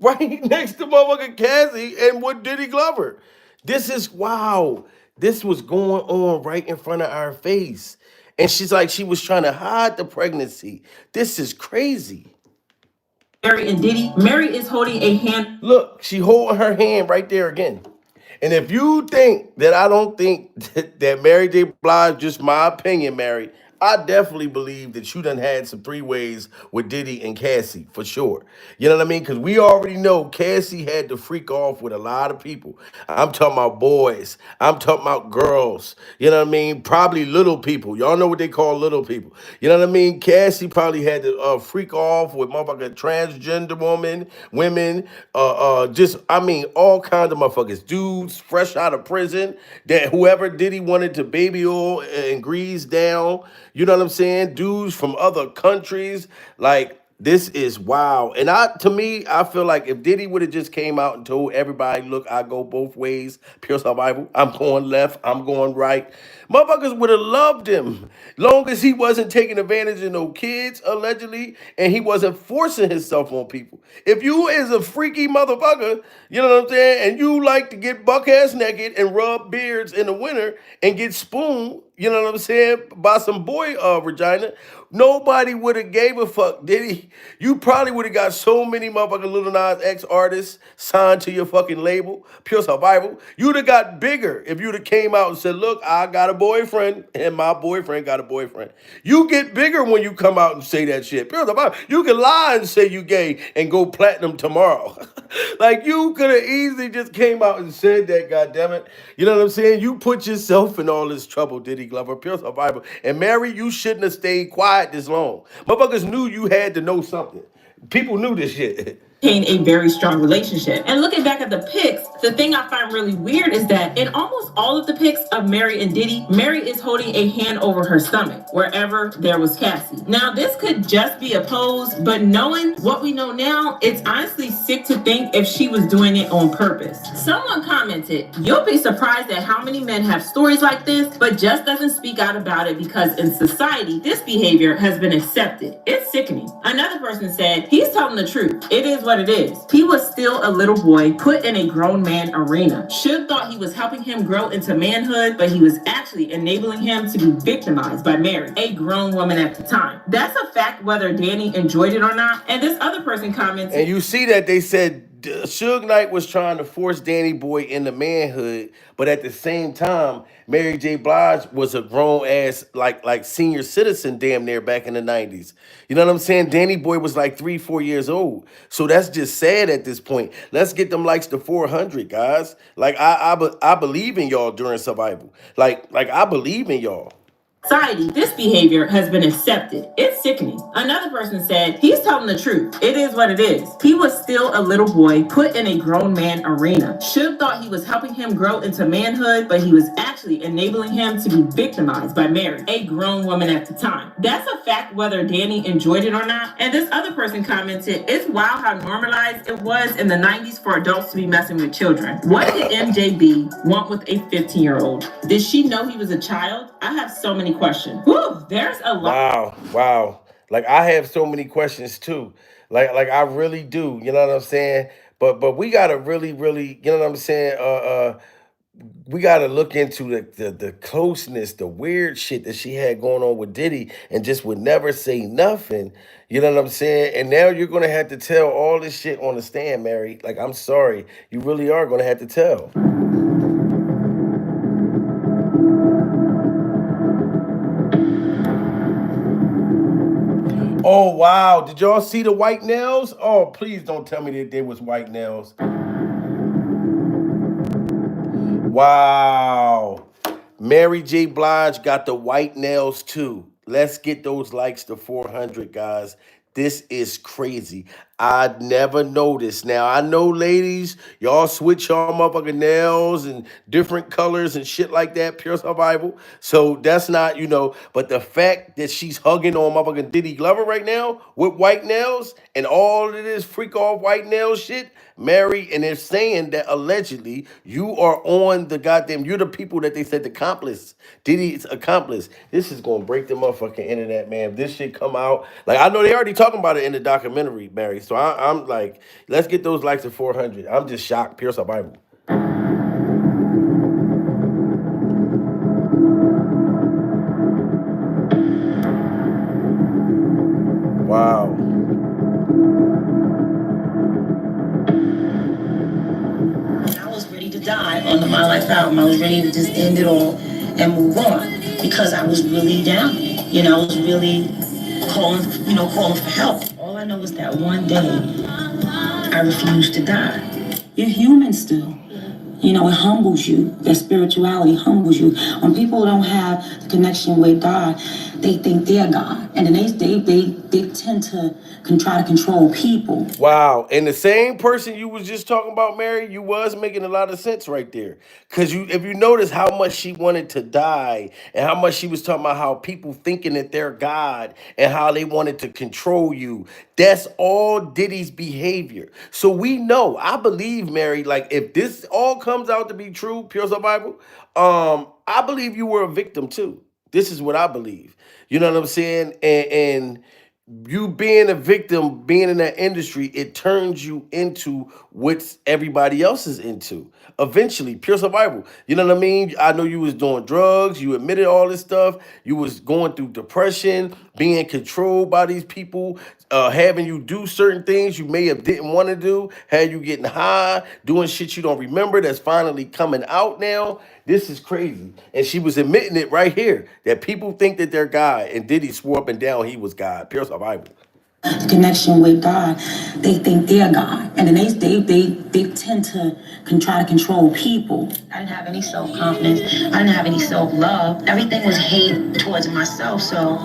[SPEAKER 1] right next to motherfucking Cassie and with Diddy Glover. This is wow. This was going on right in front of our face. And she's like, she was trying to hide the pregnancy. This is crazy.
[SPEAKER 3] Mary and Diddy, Mary is holding a hand.
[SPEAKER 1] Look, she holding her hand right there again. And if you think that I don't think that Mary J. Blige, just my opinion, Mary, I definitely believe that you done had some three ways with Diddy and Cassie, for sure. You know what I mean? Because we already know Cassie had to freak off with a lot of people. I'm talking about boys. I'm talking about girls. You know what I mean? Probably little people. Y'all know what they call little people. You know what I mean? Cassie probably had to freak off with motherfucking transgender women, just, I mean, all kinds of motherfuckers. Dudes fresh out of prison that whoever Diddy wanted to baby oil and grease down. You know what I'm saying? Dudes from other countries. Like, this is wow. And to me, I feel like if Diddy would have just came out and told everybody, look, I go both ways, pure survival. I'm going left, I'm going right. Motherfuckers would have loved him. Long as he wasn't taking advantage of no kids, allegedly, and he wasn't forcing himself on people. If you is a freaky motherfucker, you know what I'm saying, and you like to get buck-ass naked and rub beards in the winter and get spooned, you know what I'm saying, by some boy Regina, nobody would have gave a fuck, did he? You probably would have got so many motherfucking Lil Nas X artists signed to your fucking label, Pure Survival. You'd have got bigger if you'd have came out and said, look, I got a boyfriend and my boyfriend got a boyfriend. You get bigger when you come out and say that shit. Pure Survival. You can lie and say you gay and go platinum tomorrow. Like, you could have easily just came out and said that, goddammit. You know what I'm saying? You put yourself in all this trouble, Diddy Glover, Pure Survival. And Mary, you shouldn't have stayed quiet this long. Motherfuckers knew you had to know something. People knew this shit.
[SPEAKER 3] A very strong relationship. And looking back at the pics, the thing I find really weird is that in almost all of the pics of Mary and Diddy, Mary is holding a hand over her stomach wherever there was Cassie. Now, this could just be a pose, but knowing what we know now, it's honestly sick to think if she was doing it on purpose. Someone commented, you'll be surprised at how many men have stories like this, but just doesn't speak out about it because in society, this behavior has been accepted. It's sickening. Another person said, he's telling the truth. It is what it is. He was still a little boy put in a grown man arena. Suge thought he was helping him grow into manhood, but he was actually enabling him to be victimized by Mary, a grown woman at the time. That's a fact whether Danny enjoyed it or not. And this other person comments,
[SPEAKER 1] and you see that they said Suge Knight was trying to force Danny Boy into manhood, but at the same time, Mary J. Blige was a grown ass, like senior citizen damn near back in the 90s. You know what I'm saying? Danny Boy was like 3-4 years old. So that's just sad at this point. Let's get them likes to 400, guys. Like, I believe in y'all during survival. Like I believe in y'all.
[SPEAKER 3] Society, this behavior has been accepted. It's sickening. Another person said, he's telling the truth. It is what it is. He was still a little boy put in a grown man arena. Should thought he was helping him grow into manhood, but he was actually enabling him to be victimized by Mary, a grown woman at the time. That's a fact whether Danny enjoyed it or not. And this other person commented, it's wild how normalized it was in the 90s for adults to be messing with children. What did MJB want with a 15-year-old? Did she know he was a child? I have so many questions. Woo, there's a lot.
[SPEAKER 1] Wow. Like I have so many questions too. Like I really do. You know what I'm saying? But we gotta really, you know what I'm saying? We got to look into the closeness, the weird shit that she had going on with Diddy and just would never say nothing. You know what I'm saying? And now you're going to have to tell all this shit on the stand, Mary. Like, I'm sorry. You really are going to have to tell. Oh, wow. Did y'all see the white nails? Oh, please don't tell me that there was white nails. Wow. Mary J. Blige got the white nails too. Let's get those likes to 400, guys. This is crazy. I'd never noticed. Now, I know, ladies, y'all switch y'all motherfucking nails and different colors and shit like that, pure survival. So that's not, but the fact that she's hugging on motherfucking Diddy Glover right now with white nails and all of this freak off white nail shit, Mary, and they're saying that allegedly you are on the goddamn, you're the people that they said the accomplice, Diddy's accomplice. This is gonna break the motherfucking internet, man. If this shit come out, like I know they already talking about it in the documentary, Mary. So I'm like, let's get those likes to 400. I'm just shocked, pure survival. Wow.
[SPEAKER 6] I was ready to die on the My Life album. I was ready to just end it all and move on because I was really down. I was really calling for help. All I know is that one day I refused to die. You're human still. It humbles you. Their spirituality humbles you. When people don't have the connection with God, they think they're God, and then they tend to try to control people.
[SPEAKER 1] Wow. And the same person you was just talking about, Mary, you was making a lot of sense right there. Because if you notice how much she wanted to die and how much she was talking about how people thinking that they're God and how they wanted to control you, that's all Diddy's behavior. So we know, I believe, Mary, like if this all comes out to be true, pure survival, I believe you were a victim too. This is what I believe. You know what I'm saying? And you being a victim, being in that industry, it turns you into what everybody else is into. Eventually, pure survival. You know what I mean? I know you was doing drugs. You admitted all this stuff. You was going through depression, being controlled by these people, having you do certain things you may have didn't want to do, had you getting high, doing shit you don't remember that's finally coming out now. This is crazy. And she was admitting it right here, that people think that they're God, and Diddy swore up and down he was God. Pure survival.
[SPEAKER 6] The connection with God, they think they're God, and then they tend to try to control people. I didn't have any self-confidence. I didn't have any self-love. Everything was hate towards myself. So,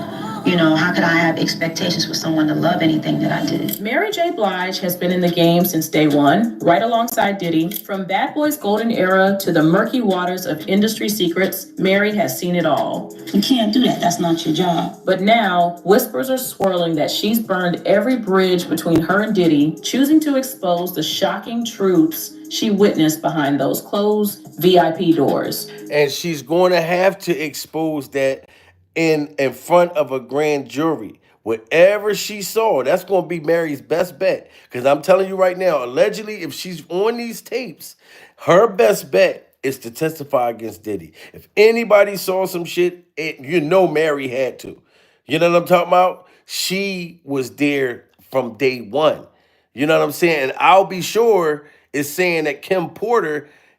[SPEAKER 6] how could I have expectations for someone to love anything that I did?
[SPEAKER 3] Mary J. Blige has been in the game since day one, right alongside Diddy. From Bad Boy's golden era to the murky waters of industry secrets, Mary has seen it all.
[SPEAKER 6] You can't do that. That's not your job.
[SPEAKER 3] But now, whispers are swirling that she's burned every bridge between her and Diddy, choosing to expose the shocking truths she witnessed behind those closed VIP doors.
[SPEAKER 1] And she's going to have to expose that in front of a grand jury. Whatever she saw, that's going to be Mary's best bet. Because I'm telling you right now, allegedly, if she's on these tapes, her best bet is to testify against Diddy. If anybody saw some shit, Mary had to. You know what I'm talking about? She was there from day one. You know what I'm saying? And I'll Be Sure is saying that him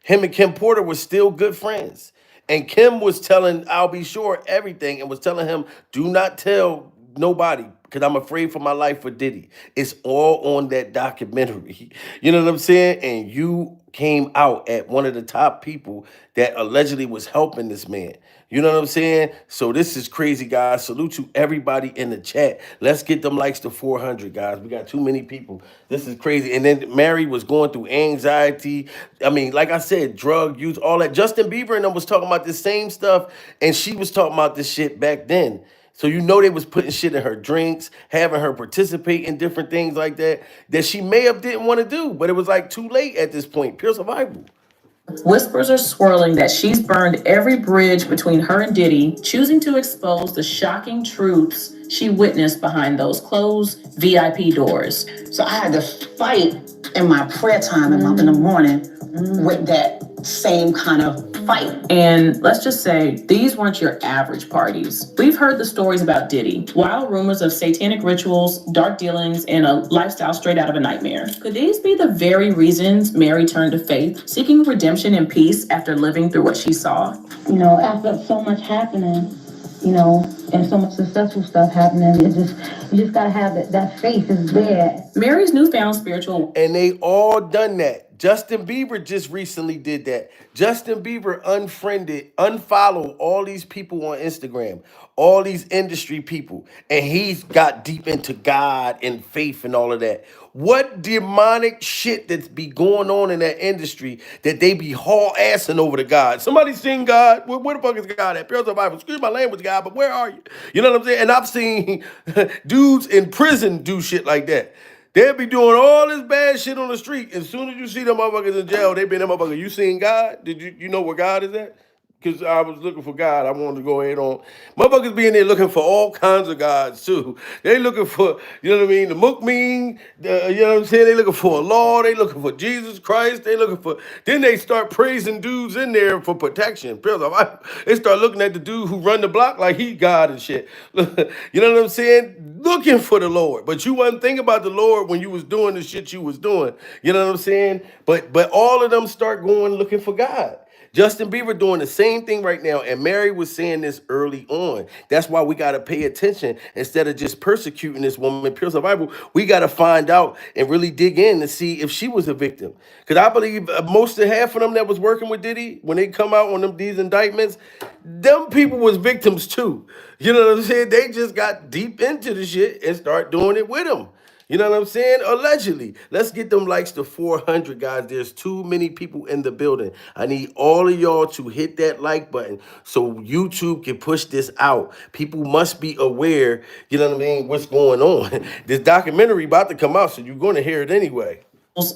[SPEAKER 1] and Kim Porter were still good friends. And Kim was telling I'll Be Sure everything and was telling him, do not tell nobody because I'm afraid for my life for Diddy. It's all on that documentary. You know what I'm saying? And you came out at one of the top people that allegedly was helping this man. You know what I'm saying? So this is crazy, guys. Salute to everybody in the chat. Let's get them likes to 400, guys. We got too many people. This is crazy. And then Mary was going through anxiety. I mean, like I said, drug use, all that. Justin Bieber and them was talking about this same stuff, and she was talking about this shit back then. So you know they was putting shit in her drinks, having her participate in different things like that she may have didn't want to do, but it was like too late at this point. Pure survival.
[SPEAKER 3] Whispers are swirling that she's burned every bridge between her and Diddy, choosing to expose the shocking truths she witnessed behind those closed VIP doors.
[SPEAKER 6] So I had to fight in my prayer time in the morning with that same kind of fight.
[SPEAKER 3] And let's just say, these weren't your average parties. We've heard the stories about Diddy, wild rumors of satanic rituals, dark dealings, and a lifestyle straight out of a nightmare. Could these be the very reasons Mary turned to faith, seeking redemption and peace after living through what she saw?
[SPEAKER 6] You know, after so much happening, you know, and so much successful stuff happening, you just gotta have that faith is there.
[SPEAKER 3] Mary's newfound spiritual.
[SPEAKER 1] And they all done that. Justin Bieber just recently did that. Justin Bieber unfollowed all these people on Instagram, all these industry people, and he's got deep into God and faith and all of that. What demonic shit that's be going on in that industry that they be haul-assing over to God? Somebody seen God? Where the fuck is God at? Pure survival. Excuse my language, God, but where are you? You know what I'm saying? And I've seen dudes in prison do shit like that. They'll be doing all this bad shit on the street. As soon as you see them motherfuckers in jail, they be them motherfuckers. You seen God? Did you know where God is at? Because I was looking for God. I wanted to go ahead on. Motherfuckers be in there looking for all kinds of gods too. They looking for, you know what I mean, the mukmeen, you know what I'm saying? They looking for a law. They looking for Jesus Christ. They looking for, then they start praising dudes in there for protection. They start looking at the dude who run the block like he God and shit. You know what I'm saying? Looking for the Lord. But you wasn't thinking about the Lord when you was doing the shit you was doing. You know what I'm saying? But all of them start going looking for God. Justin Bieber doing the same thing right now, and Mary was saying this early on. That's why we got to pay attention instead of just persecuting this woman. Pure survival, we got to find out and really dig in to see if she was a victim. Because I believe most of half of them that was working with Diddy, when they come out on these indictments, them people was victims too. You know what I'm saying? They just got deep into the shit and start doing it with them. You know what I'm saying? Allegedly. Let's get them likes to 400, guys. There's too many people in the building. I need all of y'all to hit that like button so YouTube can push this out. People must be aware, you know what I mean, what's going on. This documentary about to come out, so you're going to hear it anyway.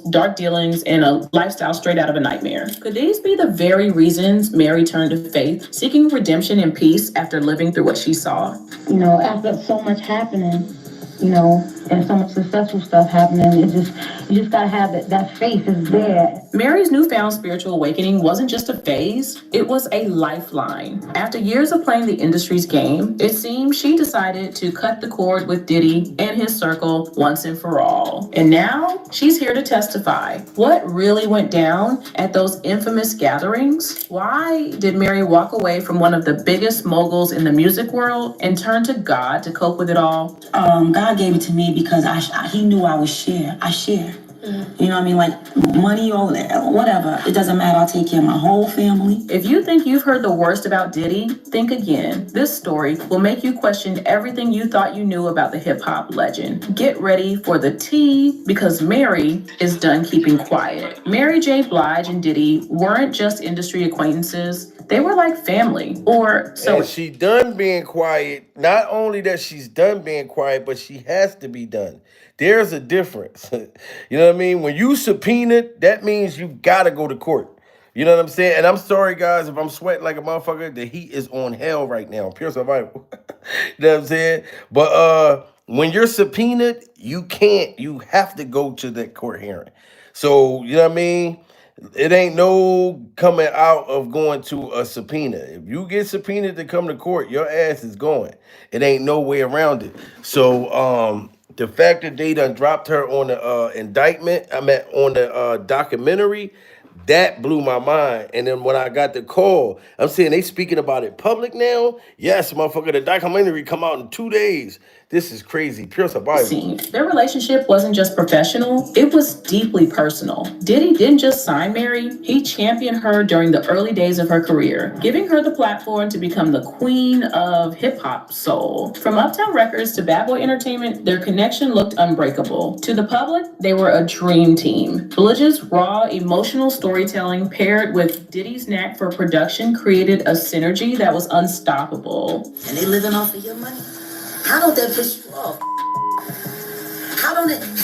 [SPEAKER 3] Dark dealings, and a lifestyle straight out of a nightmare. Could these be the very reasons Mary turned to faith, seeking redemption and peace after living through what she saw?
[SPEAKER 6] You know, after so much happening, you know, and so much successful stuff happening, you just gotta have that faith is there.
[SPEAKER 3] Mary's newfound spiritual awakening wasn't just a phase, it was a lifeline. After years of playing the industry's game, it seemed she decided to cut the cord with Diddy and his circle once and for all. And now, she's here to testify. What really went down at those infamous gatherings? Why did Mary walk away from one of the biggest moguls in the music world and turn to God to cope with it all?
[SPEAKER 6] God gave it to me because he knew I would share. I share. You know what I mean? Like money or whatever. It doesn't matter. I'll take care of my whole family.
[SPEAKER 3] If you think you've heard the worst about Diddy, think again. This story will make you question everything you thought you knew about the hip-hop legend. Get ready for the tea, because Mary is done keeping quiet. Mary J. Blige and Diddy weren't just industry acquaintances. They were like family, or so.
[SPEAKER 1] And she done being quiet. Not only that she's done being quiet, but she has to be done. There's a difference. You know what I mean? When you subpoenaed, that means you gotta go to court. You know what I'm saying? And I'm sorry, guys, if I'm sweating like a motherfucker. The heat is on hell right now. Pure survival. You know what I'm saying? But when you're subpoenaed, you have to go to that court hearing. So, you know what I mean? It ain't no coming out of going to a subpoena. If you get subpoenaed to come to court, your ass is going. It ain't no way around it. So the fact that they done dropped her on the indictment, on the documentary, That blew my mind. And then when I got the call, I'm saying they speaking about it public now. Yes, motherfucker, the documentary come out in 2 days. This is crazy. Pure survival.
[SPEAKER 3] Their relationship wasn't just professional, it was deeply personal. Diddy didn't just sign Mary, he championed her during the early days of her career, giving her the platform to become the queen of hip hop soul. From Uptown Records to Bad Boy Entertainment, their connection looked unbreakable. To the public, they were a dream team. Blige's raw, emotional storytelling paired with Diddy's knack for production created a synergy that was unstoppable.
[SPEAKER 6] And they living off of your money? How don't that piss you off? How didn't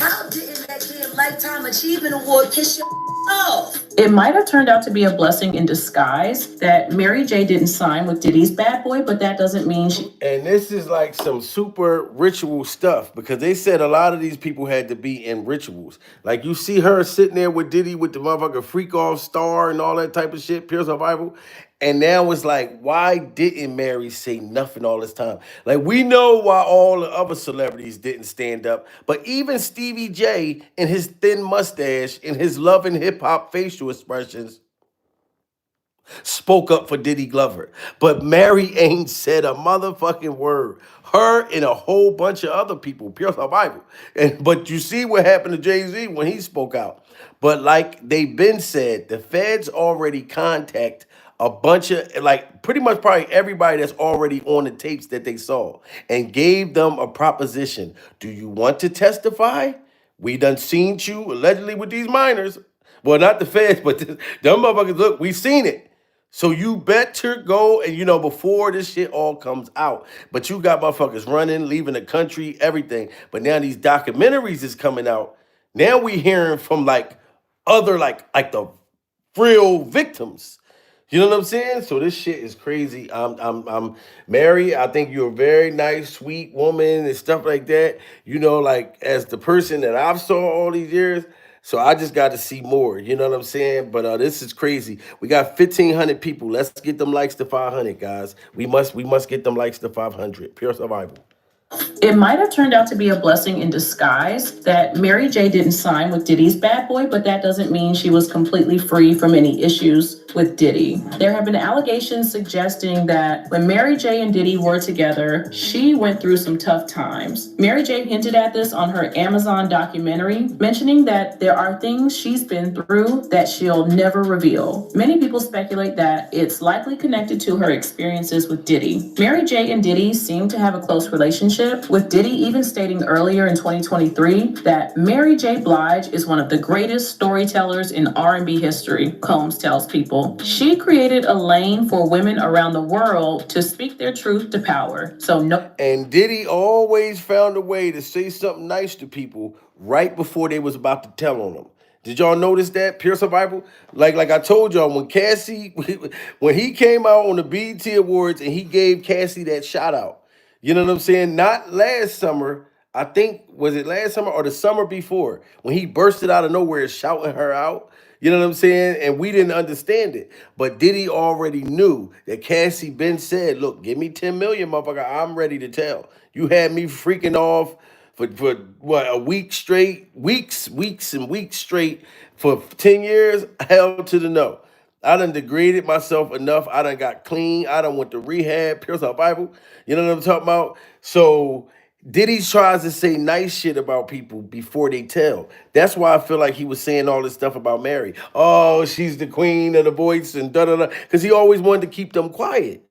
[SPEAKER 6] that damn Lifetime Achievement Award piss you off?
[SPEAKER 3] It might have turned out to be a blessing in disguise that Mary J didn't sign with Diddy's Bad Boy, but that doesn't mean she...
[SPEAKER 1] And this is like some super ritual stuff because they said a lot of these people had to be in rituals. Like you see her sitting there with Diddy with the motherfucker freak off star and all that type of shit, pure survival. And now it's like, why didn't Mary say nothing all this time? Like we know why all the other celebrities didn't stand up, but even Stevie J and his thin mustache and his love and hip hop facial expressions spoke up for Diddy Glover. But Mary ain't said a motherfucking word. Her and a whole bunch of other people, pure survival. But you see what happened to Jay-Z when he spoke out. But like they've been said, the feds already contact a bunch of, like pretty much probably everybody that's already on the tapes that they saw and gave them a proposition. Do you want to testify? We done seen you allegedly with these minors. Well, not the feds, but them motherfuckers, look, we seen it. So you better go and, before this shit all comes out. But you got motherfuckers running, leaving the country, everything. But now these documentaries is coming out. Now we hearing from like other, like the real victims. You know what I'm saying? So this shit is crazy. I'm Mary. I think you're a very nice, sweet woman and stuff like that. Like as the person that I've saw all these years. So I just got to see more. You know what I'm saying? But this is crazy. We got 1,500 people. Let's get them likes to 500, guys. We must get them likes to 500. Pure survival.
[SPEAKER 3] It might have turned out to be a blessing in disguise that Mary J didn't sign with Diddy's Bad Boy, but that doesn't mean she was completely free from any issues with Diddy. There have been allegations suggesting that when Mary J and Diddy were together, she went through some tough times. Mary J hinted at this on her Amazon documentary, mentioning that there are things she's been through that she'll never reveal. Many people speculate that it's likely connected to her experiences with Diddy. Mary J and Diddy seem to have a close relationship, with Diddy even stating earlier in 2023 that Mary J. Blige is one of the greatest storytellers in R&B history, Combs tells People. She created a lane for women around the world to speak their truth to power.
[SPEAKER 1] And Diddy always found a way to say something nice to people right before they was about to tell on them. Did y'all notice that? Pure survival? Like I told y'all, when when he came out on the BET Awards and he gave Cassie that shout out, you know what I'm saying? Not last summer. I think, was it last summer or the summer before? When he bursted out of nowhere shouting her out. You know what I'm saying? And we didn't understand it. But Diddy already knew that Cassie been said, look, give me 10 million, motherfucker. I'm ready to tell. You had me freaking off for what, a week straight, weeks and weeks straight for 10 years? Hell to the no. I done degraded myself enough. I done got clean. I done went to rehab, pure survival. You know what I'm talking about? So Diddy tries to say nice shit about people before they tell. That's why I feel like he was saying all this stuff about Mary. Oh, she's the queen of the voice and da-da-da. Because he always wanted to keep them quiet.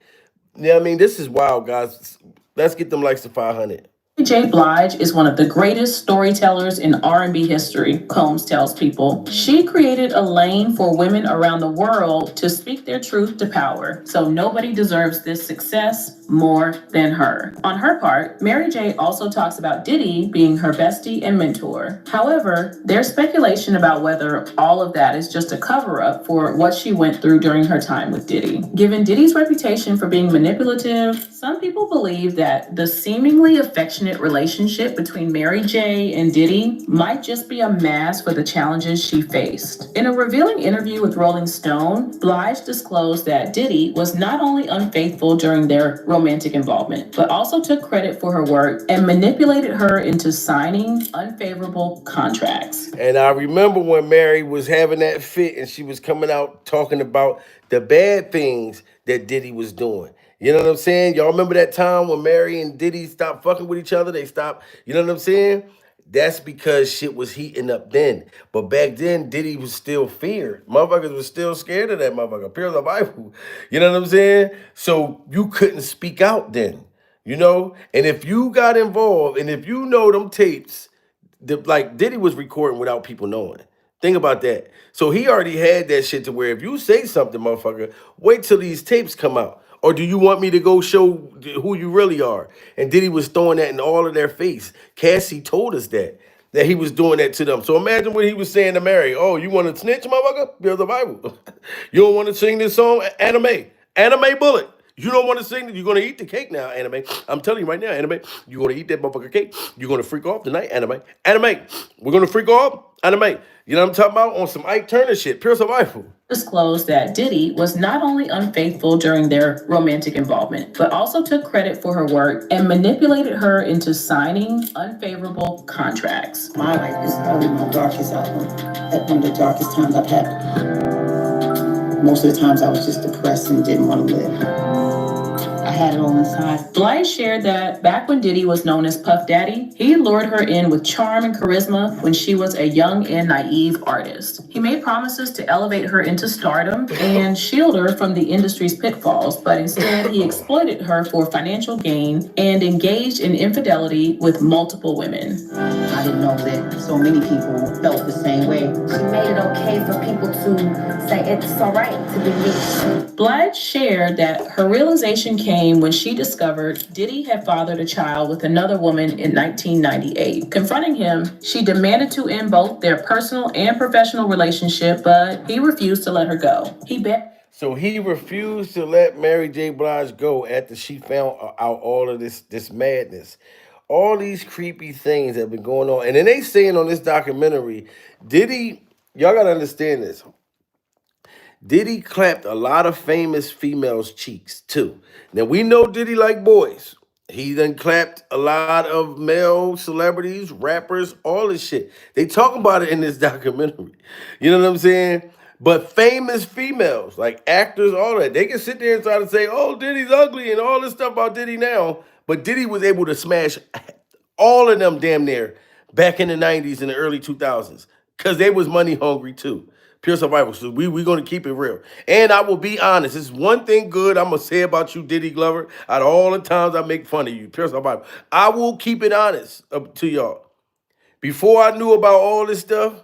[SPEAKER 1] You know what I mean? This is wild, guys. Let's get them likes to 500.
[SPEAKER 3] Mary J. Blige is one of the greatest storytellers in R&B history, Combs tells People. She created a lane for women around the world to speak their truth to power. So nobody deserves this success more than her. On her part, Mary J. also talks about Diddy being her bestie and mentor. However, there's speculation about whether all of that is just a cover-up for what she went through during her time with Diddy. Given Diddy's reputation for being manipulative, some people believe that the seemingly affectionate passionate relationship between Mary J. and Diddy might just be a mask for the challenges she faced. In a revealing interview with Rolling Stone, Blige disclosed that Diddy was not only unfaithful during their romantic involvement, but also took credit for her work and manipulated her into signing unfavorable contracts.
[SPEAKER 1] And I remember when Mary was having that fit and she was coming out talking about the bad things that Diddy was doing. You know what I'm saying? Y'all remember that time when Mary and Diddy stopped fucking with each other? They stopped, you know what I'm saying? That's because shit was heating up then. But back then, Diddy was still feared. Motherfuckers was still scared of that motherfucker. Pure of Bible. You know what I'm saying? So you couldn't speak out then. You know? And if you got involved, and if you know them tapes, like Diddy was recording without people knowing. Think about that. So he already had that shit to where if you say something, motherfucker, wait till these tapes come out. Or do you want me to go show who you really are? And Diddy was throwing that in all of their face. Cassie told us that he was doing that to them. So imagine what he was saying to Mary. Oh, you want to snitch, motherfucker? Build the Bible. You don't want to sing this song? Anime bullet. You don't want to sing, you're going to eat the cake now, anime. I'm telling you right now, anime. You're going to eat that motherfucker cake. You're going to freak off tonight, anime. Anime. We're going to freak off, anime. You know what I'm talking about? On some Ike Turner shit, pure survival.
[SPEAKER 3] Disclosed that Diddy was not only unfaithful during their romantic involvement, but also took credit for her work and manipulated her into signing unfavorable contracts.
[SPEAKER 6] My life is probably my darkest album. At one of the darkest times I've had. Most of the times I was just depressed and didn't want to live. I had it all inside.
[SPEAKER 3] Blige shared that back when Diddy was known as Puff Daddy, he lured her in with charm and charisma when she was a young and naive artist. He made promises to elevate her into stardom and shield her from the industry's pitfalls, but instead he exploited her for financial gain and engaged in infidelity with multiple women.
[SPEAKER 6] I didn't know that so many people felt the same way.
[SPEAKER 2] She made it okay for people to say it's all right to be me.
[SPEAKER 3] Blige shared that her realization came when she discovered Diddy had fathered a child with another woman in 1998. Confronting him, she demanded to end both their personal and professional relationship, but he refused to let her go.
[SPEAKER 1] So he refused to let Mary J. Blige go after she found out all of this madness. All these creepy things have been going on. And then they saying on this documentary, Diddy, y'all gotta understand this. Diddy clapped a lot of famous females' cheeks too. Now we know Diddy like boys. He done clapped a lot of male celebrities, rappers, all this shit. They talk about it in this documentary. You know what I'm saying? But famous females, like actors, all that, they can sit there and try to say, oh, Diddy's ugly and all this stuff about Diddy now. But Diddy was able to smash all of them damn near back in the 90s and the early 2000s because they was money hungry too. Pure survival. So we're going to keep it real. And I will be honest. It's one thing good I'm going to say about you, Diddy Glover. Out of all the times I make fun of you, pure survival. I will keep it honest to y'all. Before I knew about all this stuff,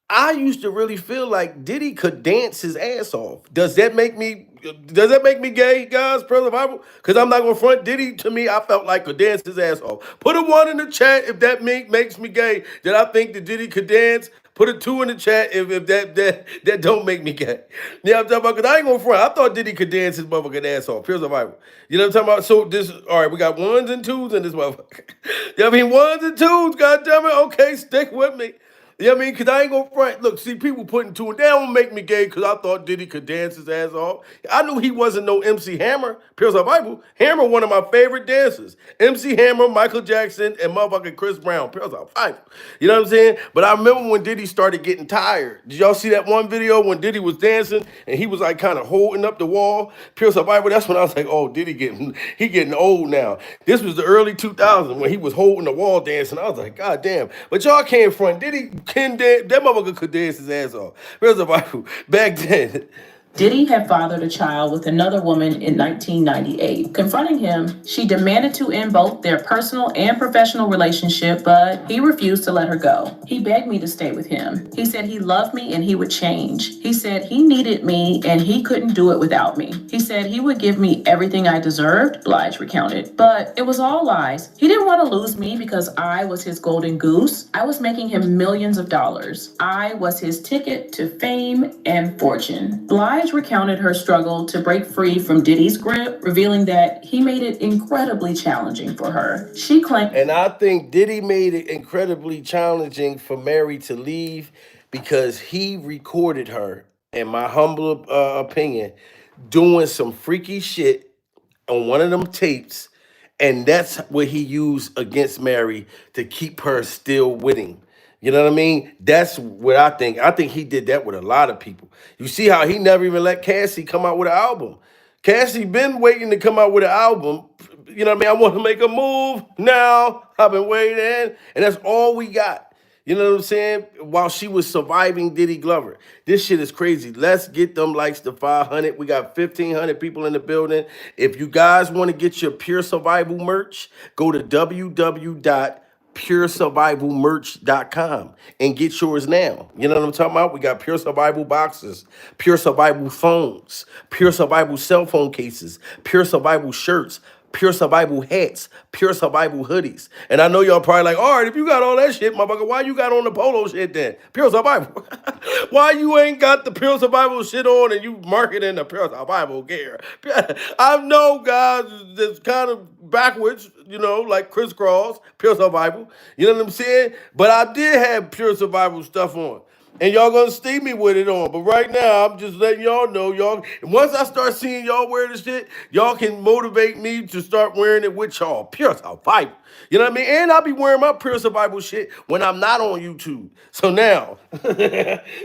[SPEAKER 1] I used to really feel like Diddy could dance his ass off. Does that make me gay, guys? Pure survival? Because I'm not going to front Diddy. To me, I felt like could dance his ass off. Put a 1 in the chat if that makes me gay. That I think that Diddy could dance. Put a 2 in the chat if that don't make me gay. Yeah, I'm talking about, because I ain't gonna front. I thought Diddy could dance his motherfucking ass off. Pure survival. You know what I'm talking about? So this, all right, we got 1s and 2s in this motherfucker. You know what I mean? 1s and 2s, goddammit. Okay, stick with me. You know what I mean? Because I ain't gonna front. Look, see, people putting 2 and they don't make me gay because I thought Diddy could dance his ass off. I knew he wasn't no MC Hammer. Pure survival. Hammer, one of my favorite dancers. MC Hammer, Michael Jackson, and motherfucking Chris Brown. Pure survival. You know what I'm saying? But I remember when Diddy started getting tired. Did y'all see that one video when Diddy was dancing and he was like kind of holding up the wall? Pure survival. That's when I was like, oh, Diddy getting old now. This was the early 2000s when he was holding the wall dancing. I was like, God damn. But y'all can't front. Diddy can dance. That motherfucker could dance his ass off. Pure survival. Back then.
[SPEAKER 3] Diddy had fathered a child with another woman in 1998. Confronting him, she demanded to end both their personal and professional relationship, but he refused to let her go. He begged me to stay with him. He said he loved me and he would change. He said he needed me and he couldn't do it without me. He said he would give me everything I deserved, Blige recounted, but it was all lies. He didn't want to lose me because I was his golden goose. I was making him millions of dollars. I was his ticket to fame and fortune. Blige Blige recounted her struggle to break free from Diddy's grip, revealing that he made it incredibly challenging for her. She claimed,
[SPEAKER 1] and I think Diddy made it incredibly challenging for Mary to leave because he recorded her, in my humble opinion, doing some freaky shit on one of them tapes, and that's what he used against Mary to keep her still with him. You know what I mean? That's what I think. I think he did that with a lot of people. You see how he never even let Cassie come out with an album. Cassie been waiting to come out with an album. You know what I mean? I want to make a move now. I've been waiting, and that's all we got. You know what I'm saying? While she was surviving Diddy Glover. This shit is crazy. Let's get them likes to 500. We got 1,500 people in the building. If you guys want to get your Pure Survival merch, go to www.puresurvivalmerch.com and get yours now. You know what I'm talking about? We got Pure Survival boxes, Pure Survival phones, Pure Survival cell phone cases, Pure Survival shirts, Pure Survival hats, Pure Survival hoodies. And I know y'all probably like, all right, if you got all that shit, motherfucker, why you got on the polo shit then? Pure Survival. Why you ain't got the Pure Survival shit on and you marketing the Pure Survival gear? I know, guys, that's kind of backwards, you know, like crisscross, Pure Survival. You know what I'm saying? But I did have Pure Survival stuff on. And y'all gonna see me with it on. But right now, I'm just letting y'all know, y'all. And once I start seeing y'all wear this shit, y'all can motivate me to start wearing it with y'all. Pure Survival. You know what I mean? And I'll be wearing my Pure Survival shit when I'm not on YouTube. So now,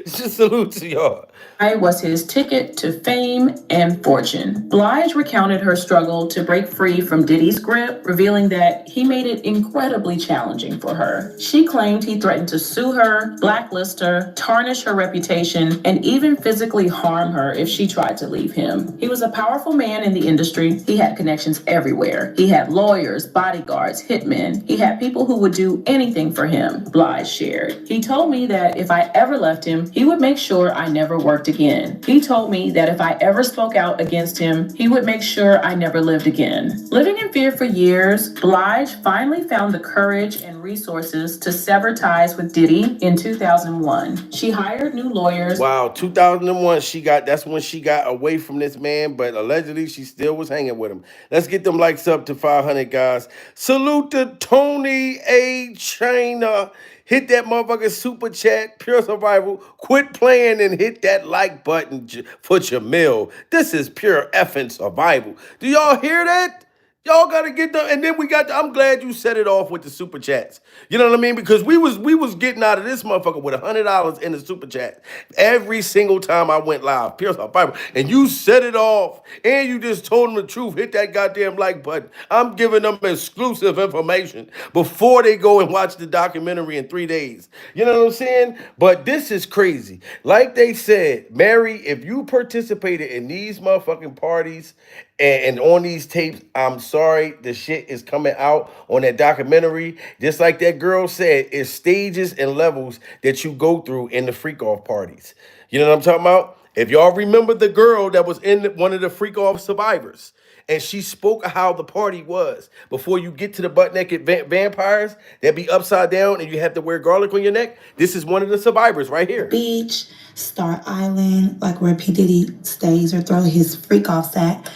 [SPEAKER 1] just salute to y'all.
[SPEAKER 3] I was his ticket to fame and fortune. Blige recounted her struggle to break free from Diddy's grip, revealing that he made it incredibly challenging for her. She claimed he threatened to sue her, blacklist her, tarnish her reputation, and even physically harm her if she tried to leave him. He was a powerful man in the industry. He had connections everywhere. He had lawyers, bodyguards, hitmen. He had people who would do anything for him, Blige shared. He told me that if I ever left him, he would make sure I never worked again. He told me that if I ever spoke out against him, he would make sure I never lived again. Living in fear for years, Blige finally found the courage and resources to sever ties with Diddy in 2001. She hired new lawyers.
[SPEAKER 1] Wow, 2001, that's when she got away from this man, but allegedly she still was hanging with him. Let's get them likes up to 500, guys. Salute to Tony A. China. Hit that motherfucking super chat, Pure Survival. Quit playing and hit that like button for Jamil. This is pure effing survival. Do y'all hear that? Y'all gotta get them, and then I'm glad you set it off with the super chats. You know what I mean? Because we was getting out of this motherfucker with $100 in the super chat every single time I went live. Pierce our Bible. And you set it off, and you just told them the truth. Hit that goddamn like button. I'm giving them exclusive information before they go and watch the documentary in 3 days. You know what I'm saying? But this is crazy. Like they said, Mary, if you participated in these motherfucking parties and on these tapes, I'm sorry, the shit is coming out on that documentary. Just like that girl said, it's stages and levels that you go through in the freak off parties. You know what I'm talking about? If y'all remember the girl that was in one of the freak off survivors, and she spoke of how the party was before you get to the butt naked vampires that be upside down and you have to wear garlic on your neck. This is one of the survivors right here.
[SPEAKER 7] Beach, Star Island, like where P. Diddy stays or throw his freak offs at.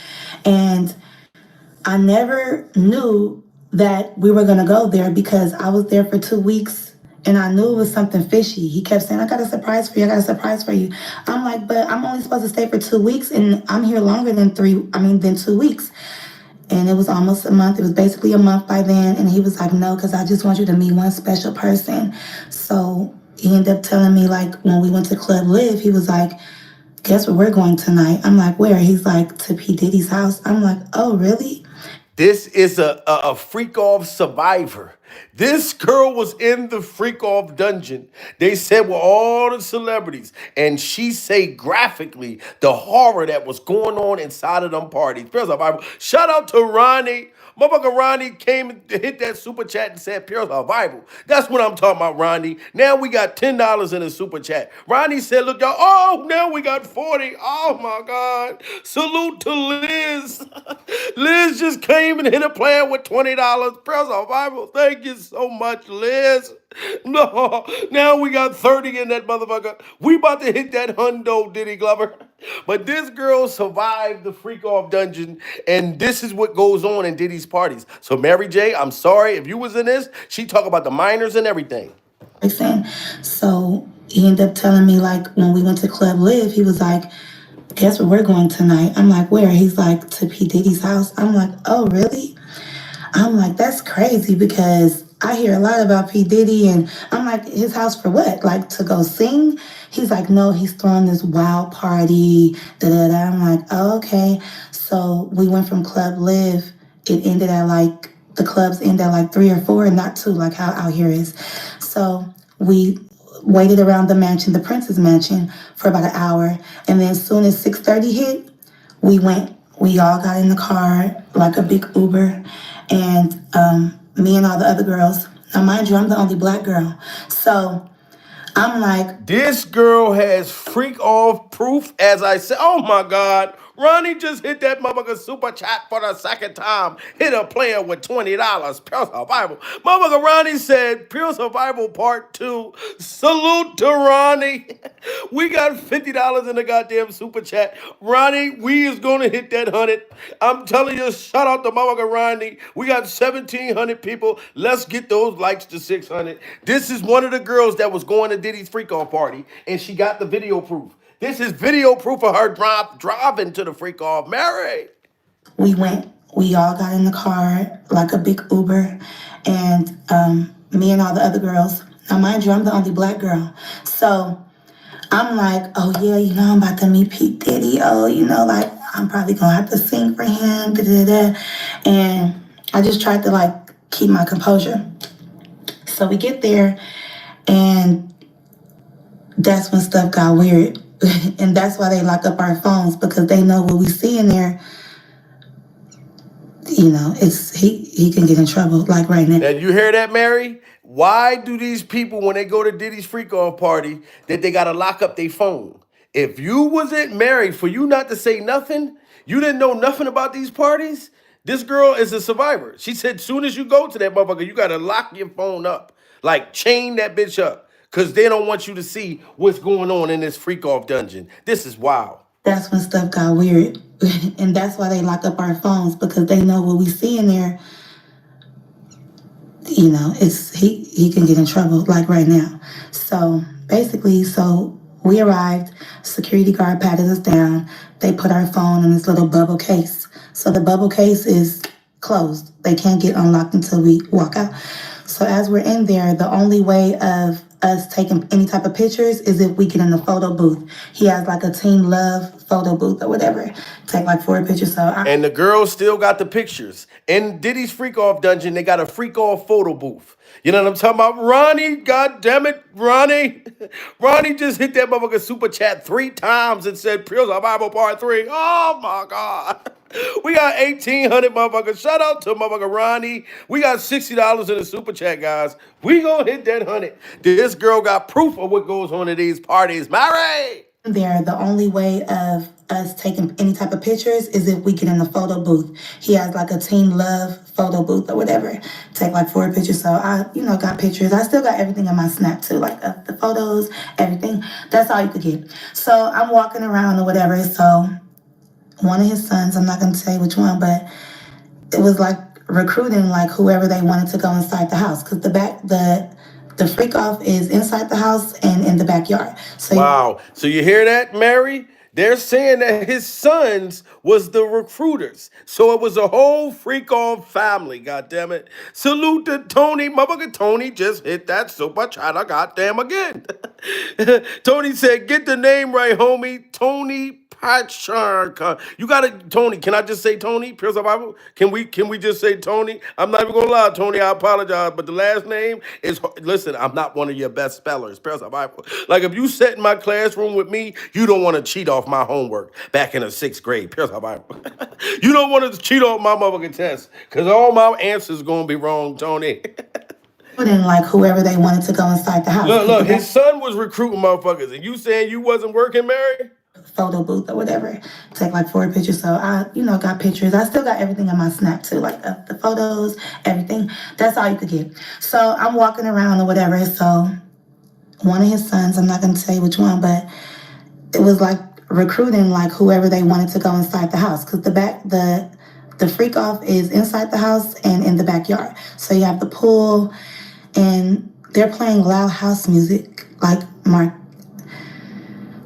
[SPEAKER 7] And I never knew that we were going to go there because I was there for 2 weeks and I knew it was something fishy. He kept saying, I got a surprise for you. I got a surprise for you. I'm like, but I'm only supposed to stay for 2 weeks and I'm here longer than 2 weeks. And it was almost a month. It was basically a month by then. And he was like, no, because I just want you to meet one special person. So he ended up telling me, like, when we went to Club Live, he was like, guess where we're going tonight? I'm like, where? He's like, to P. Diddy's house. I'm like, oh, really?
[SPEAKER 1] This is a freak off survivor. This girl was in the freak off dungeon. They said with all the celebrities, and she say graphically the horror that was going on inside of them parties. Pure Survival. Shout out to Ronnie. Motherfucker Ronnie came and hit that super chat and said Pure Survival. That's what I'm talking about, Ronnie. Now we got $10 in the super chat. Ronnie said, look, y'all, oh, now we got 40. Oh, my God. Salute to Liz. Liz just came and hit a plan with $20. Pure Survival. Thank you so much, Liz. No, now we got 30 in that motherfucker. We about to hit that hundo, Diddy Glover. But this girl survived the freak off dungeon, and this is what goes on in Diddy's parties. So Mary J, I'm sorry if you was in this. She talk about the minors and everything.
[SPEAKER 7] So he ended up telling me, like, when we went to Club Live, he was like, guess where we're going tonight? I'm like, where? He's like, to P. Diddy's house. I'm like, oh, really? I'm like, that's crazy because I hear a lot about P. Diddy, and I'm like, his house for what? Like, to go sing? He's like, no, he's throwing this wild party, da-da-da. I'm like, oh, okay. So we went from Club Live. It ended at like, the clubs end at like 3 or 4, and not 2, like how out here is. So we waited around the mansion, the Prince's mansion, for about an hour. And then as soon as 6:30 hit, we went. We all got in the car, like a big Uber. And me and all the other girls. Now, mind you, I'm the only black girl. So I'm like,
[SPEAKER 1] this girl has freak off proof, as I said. Oh my God. Ronnie just hit that motherfucker super chat for the second time. Hit a player with $20. Pure Survival. Motherfucker Ronnie said, Pure Survival Part 2. Salute to Ronnie. We got $50 in the goddamn super chat. Ronnie, we is going to hit that 100. I'm telling you, shout out to motherfucker Ronnie. We got 1,700 people. Let's get those likes to 600. This is one of the girls that was going to Diddy's freak off party, and she got the video proof. This is video proof of her driving to the freak off. Mary.
[SPEAKER 7] we went. We all got in the car, like a big Uber. And me and all the other girls. Now, mind you, I'm the only black girl. So I'm like, oh, yeah, you know, I'm about to meet P. Diddy. Oh, you know, like, I'm probably going to have to sing for him. Da, da, da. And I just tried to, like, keep my composure. So we get there, and that's when stuff got weird. And that's why they lock up our phones, because they know what we see in there. You know, it's he can get in trouble, like right now.
[SPEAKER 1] Now, you hear that, Mary? Why do these people, when they go to Diddy's freak off party, that they got to lock up their phone? If you wasn't married, for you not to say nothing, you didn't know nothing about these parties, this girl is a survivor. She said, soon as you go to that motherfucker, you got to lock your phone up. Like, chain that bitch up. Because they don't want you to see what's going on in this freak off dungeon. This is wild.
[SPEAKER 7] That's when stuff got weird. And that's why they lock up our phones, because they know what we see in there. You know, it's he can get in trouble, like right now. So basically, we arrived, security guard patted us down. They put our phone in this little bubble case. So the bubble case is closed. They can't get unlocked until we walk out. So as we're in there, the only way of us taking any type of pictures is if we get in the photo booth. He has like a Team Love photo booth or whatever. Take like 4 pictures.
[SPEAKER 1] And the girls still got the pictures. In Diddy's freak off dungeon, they got a freak off photo booth. You know what I'm talking about? Ronnie, God damn it, Ronnie. Ronnie just hit that motherfucker super chat 3 times and said, Pure Survival Part 3. Oh my God. We got 1,800 motherfuckers. Shout out to motherfucker Ronnie. We got $60 in the super chat, guys. We gonna hit that 100. This girl got proof of what goes on at these parties. Mary!
[SPEAKER 7] There, the only way of us taking any type of pictures is if we get in the photo booth. He has like a Team Love photo booth or whatever. Take like 4 pictures. So I, got pictures. I still got everything in my Snap too, like the photos, everything. That's all you could get. So I'm walking around or whatever. So one of his sons, I'm not going to say which one, but it was like recruiting like whoever they wanted to go inside the house, because the freak off is inside the house and in the backyard. So
[SPEAKER 1] wow. So you hear that, Mary? They're saying that his sons was the recruiters. So it was a whole freak off family, goddamn it. Salute to Tony. Motherfucker Tony just hit that super chat, goddamn again. Tony said, get the name right, homie. Tony Patchard. You gotta, Tony, can I just say Tony? Pure Survival? Can we just say Tony? I'm not even gonna lie, Tony, I apologize, but the last name is, listen, I'm not one of your best spellers, Pure Survival. Like, if you sat in my classroom with me, you don't want to cheat off my homework back in the 6th grade, Pure Survival. You don't want to cheat off my motherfucking test, because all my answers gonna be wrong, Tony.
[SPEAKER 7] and like whoever they wanted to go inside the house.
[SPEAKER 1] Look, his son was recruiting motherfuckers, and you saying you wasn't working, Mary?
[SPEAKER 7] photo booth or whatever, take like 4 pictures. So I, got pictures. I still got everything in my Snap too, like the photos, everything. That's all you could get. So I'm walking around or whatever. So one of his sons, I'm not going to tell you which one, but it was like recruiting like whoever they wanted to go inside the house, because the freak off is inside the house and in the backyard. So you have the pool, and they're playing loud house music. Like, Mark,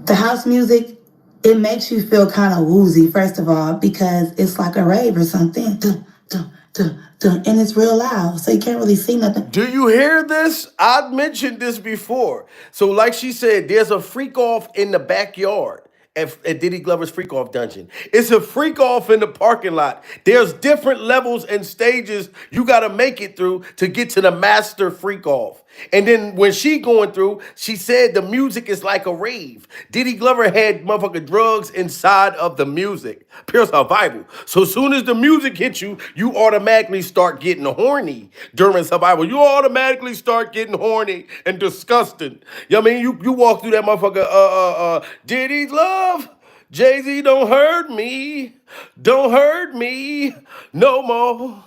[SPEAKER 7] the house music, it makes you feel kind of woozy, first of all, because it's like a rave or something. Dun, dun, dun, dun, and it's real loud, so you can't really see nothing.
[SPEAKER 1] Do you hear this? I've mentioned this before. So like she said, there's a freak off in the backyard at Diddy Glover's freak off dungeon. It's a freak off in the parking lot. There's different levels and stages you got to make it through to get to the master freak off. And then when she going through, she said the music is like a rave. Diddy Glover had motherfucking drugs inside of the music. Pure survival. So as soon as the music hits you, you automatically start getting horny during survival. You automatically start getting horny and disgusting. You know what I mean? You walk through that motherfucker, Diddy's love. Jay-Z don't hurt me. Don't hurt me no more.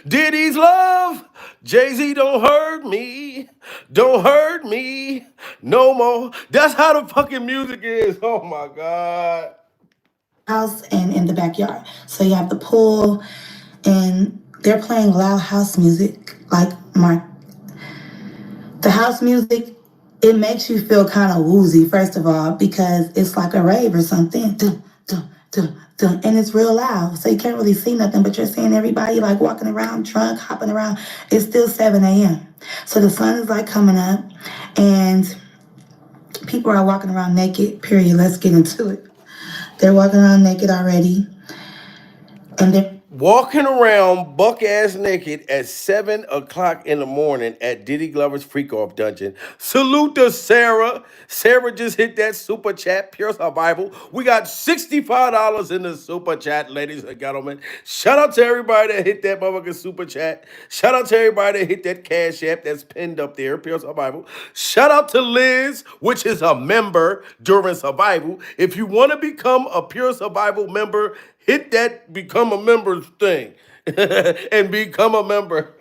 [SPEAKER 1] Diddy's love, Jay-Z don't hurt me no more. That's how the fucking music is. Oh my God.
[SPEAKER 7] House and in the backyard. So you have the pool, and they're playing loud house music. Like, Mark, the house music, it makes you feel kind of woozy, first of all, because it's like a rave or something. Dun, dun, dun, dun, and it's real loud, so you can't really see nothing, but you're seeing everybody like walking around, drunk, hopping around. It's still 7 a.m. So the sun is like coming up, and people are walking around naked, period. Let's get into it. They're walking around naked already, and they're
[SPEAKER 1] Walking around buck ass naked at 7 o'clock in the morning at Diddy Glover's freak off dungeon. Salute to Sarah. Sarah just hit that super chat, pure survival. We got $65 in the super chat, ladies and gentlemen. Shout out to everybody that hit that motherfucking super chat. Shout out to everybody that hit that cash app that's pinned up there, pure survival. Shout out to Liz, which is a member during survival. If you want to become a pure survival member, hit that become a member thing and become a member.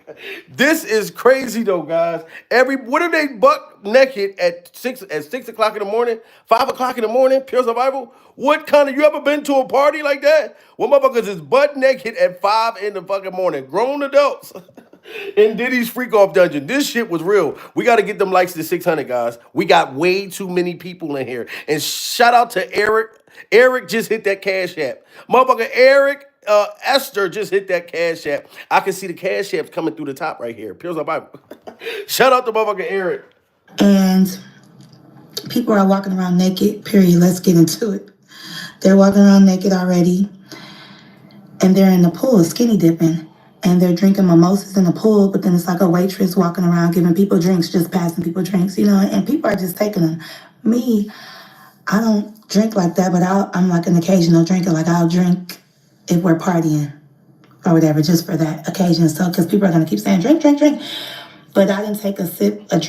[SPEAKER 1] This is crazy though, guys. What are they buck naked at 6 o'clock in the morning, 5 o'clock in the morning, pure survival? What kind of, you ever been to a party like that? Well, motherfuckers is butt naked at 5 in the fucking morning. Grown adults. In Diddy's freak off dungeon. This shit was real. We got to get them likes to 600, guys. We got way too many people in here. And shout out to Eric. Eric just hit that cash app. Motherfucker Eric, Esther just hit that cash app. I can see the cash apps coming through the top right here. Pure Bible. Shout out to motherfucker Eric.
[SPEAKER 7] And people are walking around naked, period. Let's get into it. They're walking around naked already, and they're in the pool skinny dipping, and they're drinking mimosas in the pool, but then it's like a waitress walking around giving people drinks, just passing people drinks, and people are just taking them. Me, I don't drink like that, but I'm like an occasional drinker. Like, I'll drink if we're partying or whatever, just for that occasion. So, because people are going to keep saying, drink, drink, drink. But I didn't take a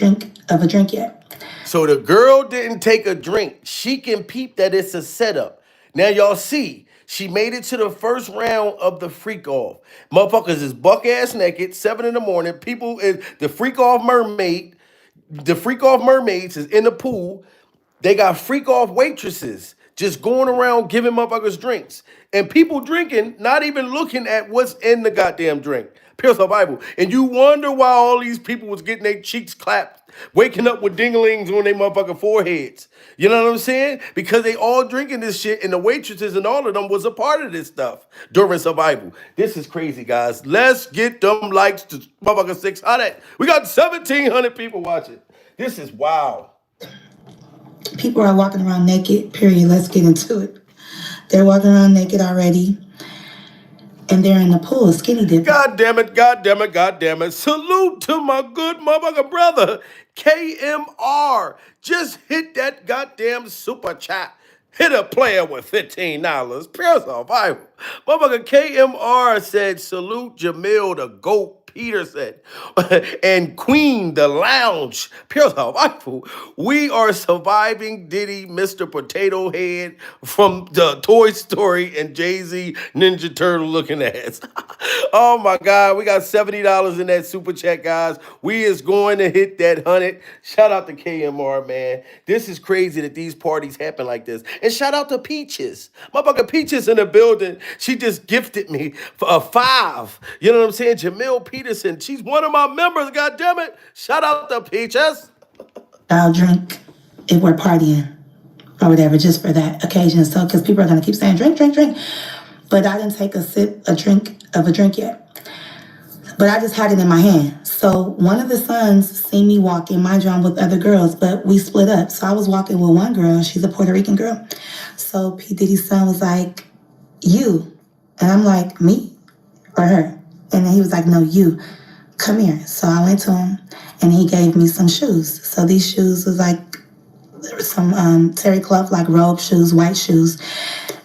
[SPEAKER 7] drink yet.
[SPEAKER 1] So the girl didn't take a drink. She can peep that it's a setup. Now y'all see, she made it to the first round of the freak off. Motherfuckers is buck ass naked, 7 in the morning. People is the freak off mermaid. The freak off mermaids is in the pool. They got freak off waitresses just going around giving motherfuckers drinks. And people drinking, not even looking at what's in the goddamn drink. Pure survival. And you wonder why all these people was getting their cheeks clapped, waking up with dinglings on their motherfucking foreheads. You know what I'm saying? Because they all drinking this shit, and the waitresses and all of them was a part of this stuff during survival. This is crazy, guys. Let's get them likes to motherfucking 600. We got 1,700 people watching. This is wow.
[SPEAKER 7] People are walking around naked, period. Let's get into it. They're walking around naked already, and they're in the pool skinny dipping.
[SPEAKER 1] God damn it, God damn it, God damn it. Salute to my good motherfucking brother, KMR. Just hit that goddamn super chat. Hit a player with $15. Pure survival. Motherfucker KMR said, salute Jamil the GOAT. Peterson, and Queen the Lounge, pure survival. We are surviving Diddy, Mr. Potato Head from the Toy Story and Jay-Z Ninja Turtle looking ass. Oh my God, we got $70 in that super chat, guys. We is going to hit that 100. Shout out to KMR, man. This is crazy that these parties happen like this. And shout out to Peaches. Motherfucker Peaches in the building. She just gifted me for a 5. You know what I'm saying? Jamil Peterson. She's one of my members, God damn it. Shout out to Peaches.
[SPEAKER 7] I'll drink if we're partying or whatever, just for that occasion. So, because people are going to keep saying drink, drink, drink. But I didn't take a drink yet. But I just had it in my hand. So one of the sons seen me walking, mind you, I'm with other girls, but we split up. So I was walking with one girl. She's a Puerto Rican girl. So P. Diddy's son was like, you. And I'm like, me or her? And then he was like, no, you. Come here. So I went to him and he gave me some shoes. So these shoes was like some terry cloth, like robe shoes, white shoes.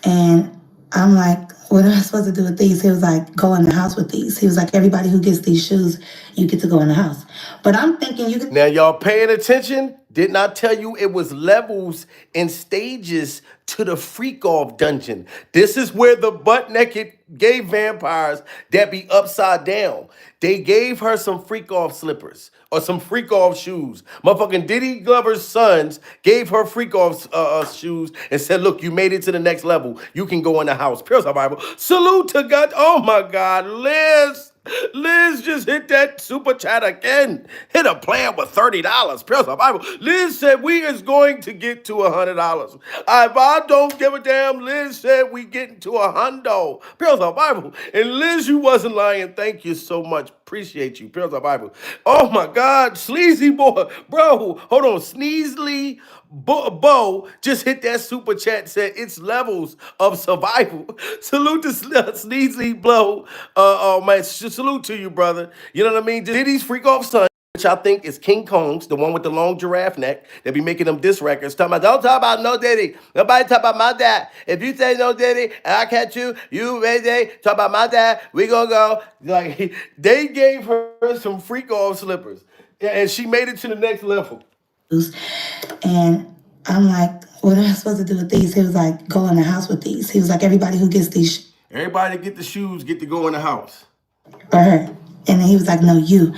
[SPEAKER 7] And I'm like, what am I supposed to do with these? He was like, go in the house with these. He was like, everybody who gets these shoes, you get to go in the house. But I'm thinking you could.
[SPEAKER 1] Now, y'all paying attention? Did not tell you it was levels and stages to the freak off dungeon. This is where the butt naked gay vampires that be upside down. They gave her some freak off slippers or some freak off shoes. Motherfucking Diddy Glover's sons gave her freak off shoes and said, look, you made it to the next level. You can go in the house. Pure survival. Salute to God. Oh my God, Liz. Liz just hit that super chat again. Hit a plan with $30. Pure survival. Liz said we is going to get to $100. If I don't give a damn, Liz said we getting to $100. Pure survival. And Liz, you wasn't lying. Thank you so much. Appreciate you. Pure survival. Oh my God, sleazy boy, bro. Hold on, Sneezely. Bo just hit that super chat, said it's levels of survival. Salute to Sneezy Blow. Man, salute to you, brother. You know what I mean? Diddy's freak off son, which I think is King Kong's, the one with the long giraffe neck. They be making them diss records. Talking about, don't talk about no Diddy. Nobody talk about my dad. If you say no Diddy and I catch you, you Ray J, talk about my dad, we gonna go. Like, they gave her some freak off slippers. And she made it to the next level.
[SPEAKER 7] And I'm like, what am I supposed to do with these? He was like, go in the house with these. He was like, everybody who gets these.
[SPEAKER 1] Everybody that get the shoes get to go in the house.
[SPEAKER 7] Or her. And then he was like, no, you.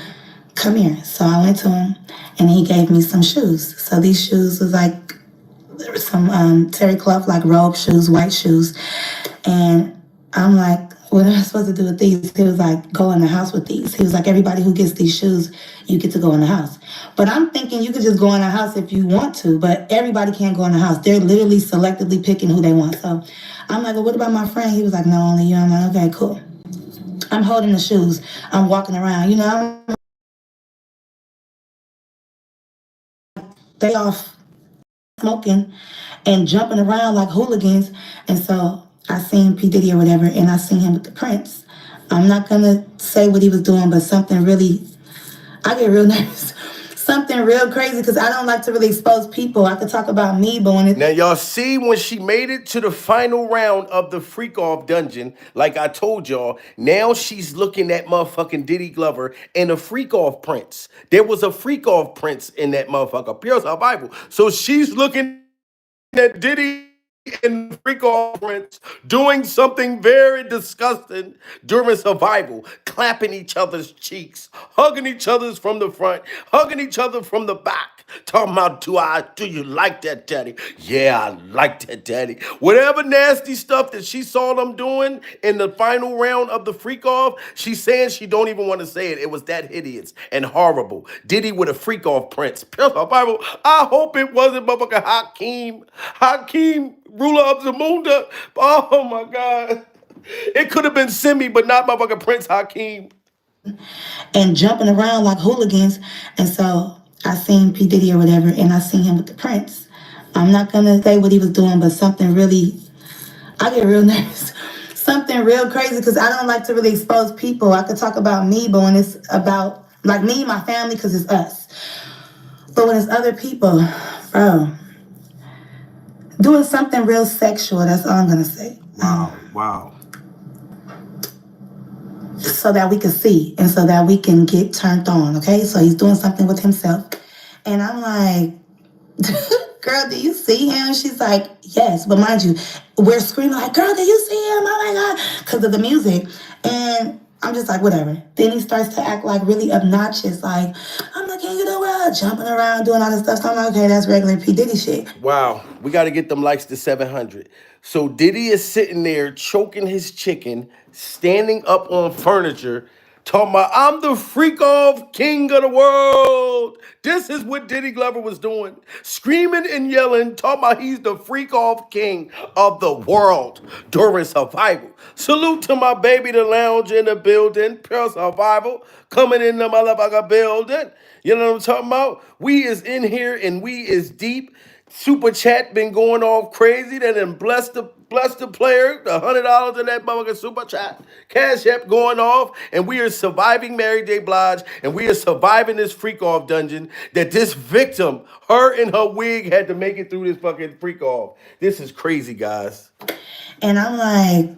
[SPEAKER 7] Come here. So I went to him and he gave me some shoes. So these shoes was like some terry cloth, like robe shoes, white shoes. And I'm like, what am I supposed to do with these? He was like, go in the house with these. He was like, everybody who gets these shoes, you get to go in the house. But I'm thinking you could just go in the house if you want to, but everybody can't go in the house. They're literally selectively picking who they want. So I'm like, well, what about my friend? He was like, no, only you. I'm like, okay, cool. I'm holding the shoes. I'm walking around. You know, they off smoking and jumping around like hooligans. And so I seen P. Diddy or whatever, and I seen him with the Prince. I'm not going to say what he was doing, but something really, I get real nervous. Something real crazy, because I don't like to really expose people. I could talk about me, but when
[SPEAKER 1] Now, y'all see when she made it to the final round of the freak off dungeon, like I told y'all, now she's looking at motherfucking Diddy Glover and a freak off prince. There was a freak off prince in that motherfucker. Pure survival. So she's looking at Diddy and freak off prince doing something very disgusting during survival, clapping each other's cheeks, hugging each other's from the front, hugging each other from the back, talking about, do you like that, daddy? Yeah, I like that, daddy. Whatever nasty stuff that she saw them doing in the final round of the freak off, she's saying she don't even want to say it. It was that hideous and horrible. Diddy with a freak off prince. Pure survival. I hope it wasn't motherfucking Hakeem, ruler of Zamunda. Oh my God. It could have been Simi, but not motherfucking Prince Hakeem.
[SPEAKER 7] And jumping around like hooligans. And so I seen P. Diddy or whatever, and I seen him with the Prince. I'm not going to say what he was doing, but something really, I get real nervous. Something real crazy, because I don't like to really expose people. I could talk about me, but when it's about, like, me and my family, because it's us. But when it's other people, bro, doing something real sexual, that's all I'm going to say.
[SPEAKER 1] Wow.
[SPEAKER 7] so that we can see and so that we can get turned on, okay? So he's doing something with himself. And I'm like, girl, do you see him? She's like, yes. But mind you, we're screaming like, girl, do you see him? Oh my God. Because of the music. And I'm just like, whatever. Then he starts to act like really obnoxious, like, I'm the king of the world, jumping around, doing all this stuff. So I'm like, okay, that's regular P. Diddy shit.
[SPEAKER 1] Wow, we got to get them likes to 700. So Diddy is sitting there choking his chicken, standing up on furniture, talking about, I'm the freak off king of the world. This is what Diddy Glover was doing. Screaming and yelling, talking about he's the freak off king of the world during Survival. Salute to my baby, the lounge in the building, pure Survival, coming in the motherfucker building. You know what I'm talking about? We is in here and we is deep. Super chat been going off crazy. That done bless the player. The $100 in that motherfucking super chat. Cash app going off. And we are surviving Mary J. Blige. And we are surviving this freak off dungeon. That this victim, her and her wig, had to make it through this fucking freak off. This is crazy, guys.
[SPEAKER 7] And I'm like,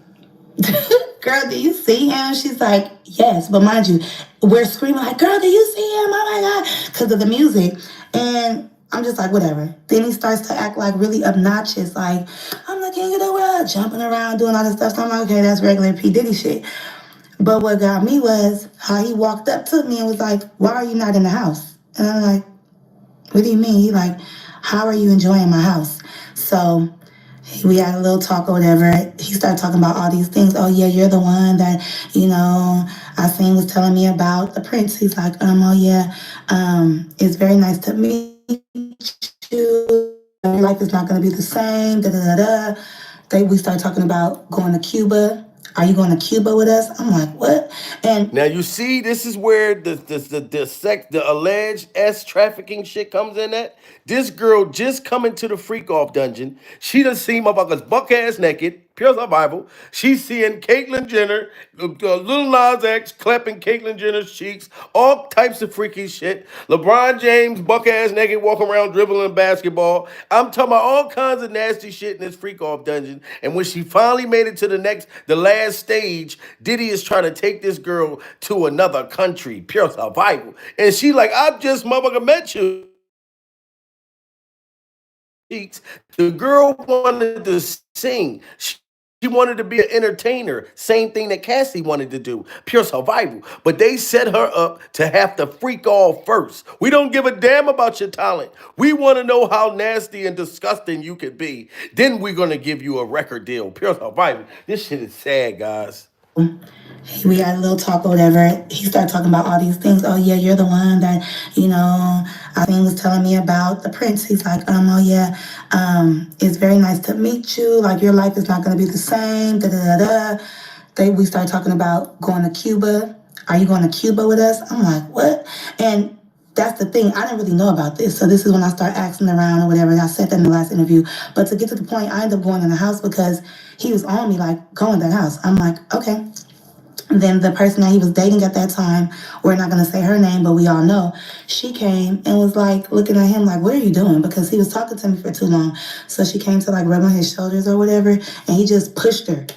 [SPEAKER 7] girl, do you see him? She's like, yes. But mind you, we're screaming like, girl, do you see him? Oh my God. Because of the music. And I'm just like, whatever. Then he starts to act like really obnoxious, like, I'm the king of the world, jumping around, doing all this stuff. So I'm like, okay, that's regular P. Diddy shit. But what got me was how he walked up to me and was like, why are you not in the house? And I'm like, what do you mean? He like, how are you enjoying my house? So we had a little talk or whatever. He started talking about all these things. Oh yeah, you're the one that, I seen was telling me about the prince. He's like, oh yeah, it's very nice to meet you. Your life is not gonna be the same. Da da da da. We started talking about going to Cuba. Are you going to Cuba with us? I'm like, what? And
[SPEAKER 1] now you see, this is where the alleged trafficking shit comes in at. This girl just coming to the freak off dungeon. She done seen motherfuckers buck ass naked, pure survival. She's seeing Caitlyn Jenner, Lil Nas X clapping Caitlyn Jenner's cheeks, all types of freaky shit. LeBron James buck ass naked walking around dribbling basketball. I'm talking about all kinds of nasty shit in this freak off dungeon. And when she finally made it to the last stage, Diddy is trying to take this girl to another country, pure survival. And she like, I've just motherfucker met you. The girl wanted to sing. She wanted to be an entertainer. Same thing that Cassie wanted to do. Pure survival. But they set her up to have to freak off first. We don't give a damn about your talent. We want to know how nasty and disgusting you could be. Then we're going to give you a record deal. Pure survival. This shit is sad, guys.
[SPEAKER 7] We had a little talk or whatever. He started talking about all these things. Oh yeah, you're the one that, I think was telling me about the prince. He's like, oh yeah, it's very nice to meet you. Like your life is not gonna be the same. Da da da da. We started talking about going to Cuba. Are you going to Cuba with us? I'm like, what? And that's the thing. I didn't really know about this. So this is when I start asking around or whatever. And I said that in the last interview. But to get to the point, I ended up going in the house because he was on me like, go in that house. I'm like, okay. And then the person that he was dating at that time, we're not going to say her name, but we all know, she came and was like looking at him like, what are you doing? Because he was talking to me for too long. So she came to like rub on his shoulders or whatever, and he just pushed her.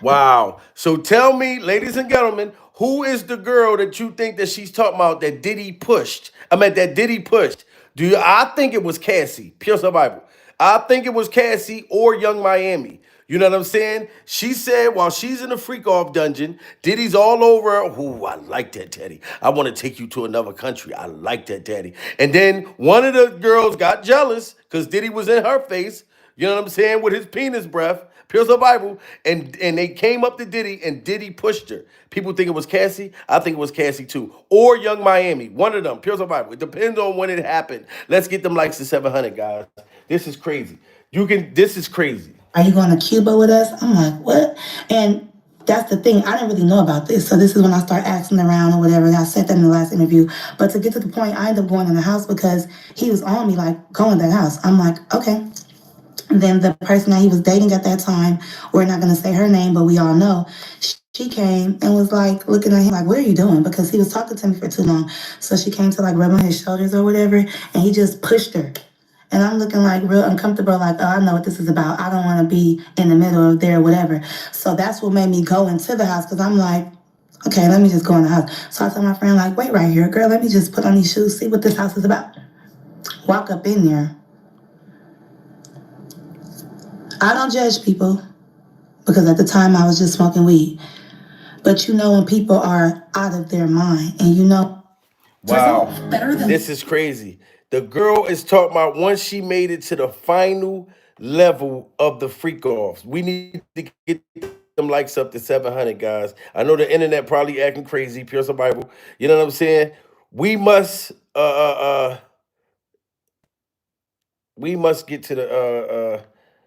[SPEAKER 1] Wow. So tell me, ladies and gentlemen, who is the girl that you think that she's talking about that Diddy pushed? That Diddy pushed. I think it was Cassie, pure survival. I think it was Cassie or Young Miami. You know what I'm saying? She said while she's in the freak off dungeon, Diddy's all over her. Ooh, I like that, Daddy. I want to take you to another country. I like that, Daddy. And then one of the girls got jealous because Diddy was in her face. You know what I'm saying? With his penis breath, pure survival. And they came up to Diddy and Diddy pushed her. People think it was Cassie. I think it was Cassie too. Or Young Miami. One of them, pure survival. It depends on when it happened. Let's get them likes to 700, guys. This is crazy. This is crazy.
[SPEAKER 7] Are you going to Cuba with us? I'm like, what? And that's the thing. I didn't really know about this. So this is when I start asking around or whatever. And I said that in the last interview. But to get to the point, I ended up going in the house because he was on me like, go in that house. I'm like, okay. And then the person that he was dating at that time, we're not going to say her name, but we all know, she came and was like looking at him like, what are you doing? Because he was talking to me for too long. So she came to like rub on his shoulders or whatever. And he just pushed her. And I'm looking like real uncomfortable, like, oh, I know what this is about. I don't want to be in the middle of there or whatever. So that's what made me go into the house because I'm like, Okay, let me just go in the house. So I told my friend, like, wait right here, girl, let me just put on these shoes, see what this house is about. Walk up in there. I don't judge people because at the time I was just smoking weed. But you know when people are out of their mind and you know.
[SPEAKER 1] Wow. This is crazy. The girl is talking about once she made it to the final level of the freak offs. We need to get them likes up to 700, guys. I know the internet probably acting crazy, pure survival. You know what I'm saying? We must we must get to the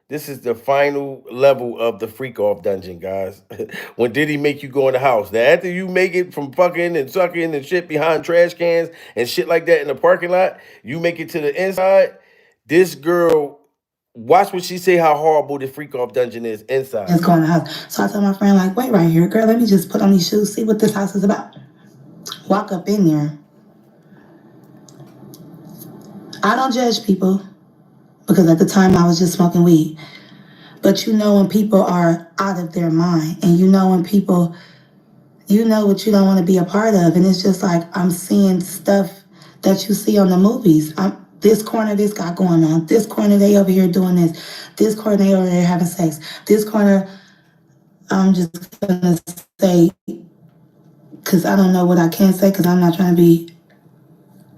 [SPEAKER 1] this is the final level of the freak off dungeon, guys. When Diddy make you go in the house. Now after you make it from fucking and sucking and shit behind trash cans and shit like that in the parking lot, you make it to the inside. This girl, watch what she say how horrible the freak off dungeon is inside.
[SPEAKER 7] Just go in the house. So I told my friend, like, wait right here, girl, let me just put on these shoes, see what this house is about. Walk up in there. I don't judge people because at the time I was just smoking weed. But you know when people are out of their mind and you know when people, you know what you don't want to be a part of. And it's just like I'm seeing stuff that you see on the movies. This corner, this got going on. This corner, they over here doing this. This corner, they over there having sex. This corner, I'm just going to say, because I don't know what I can say because I'm not trying to be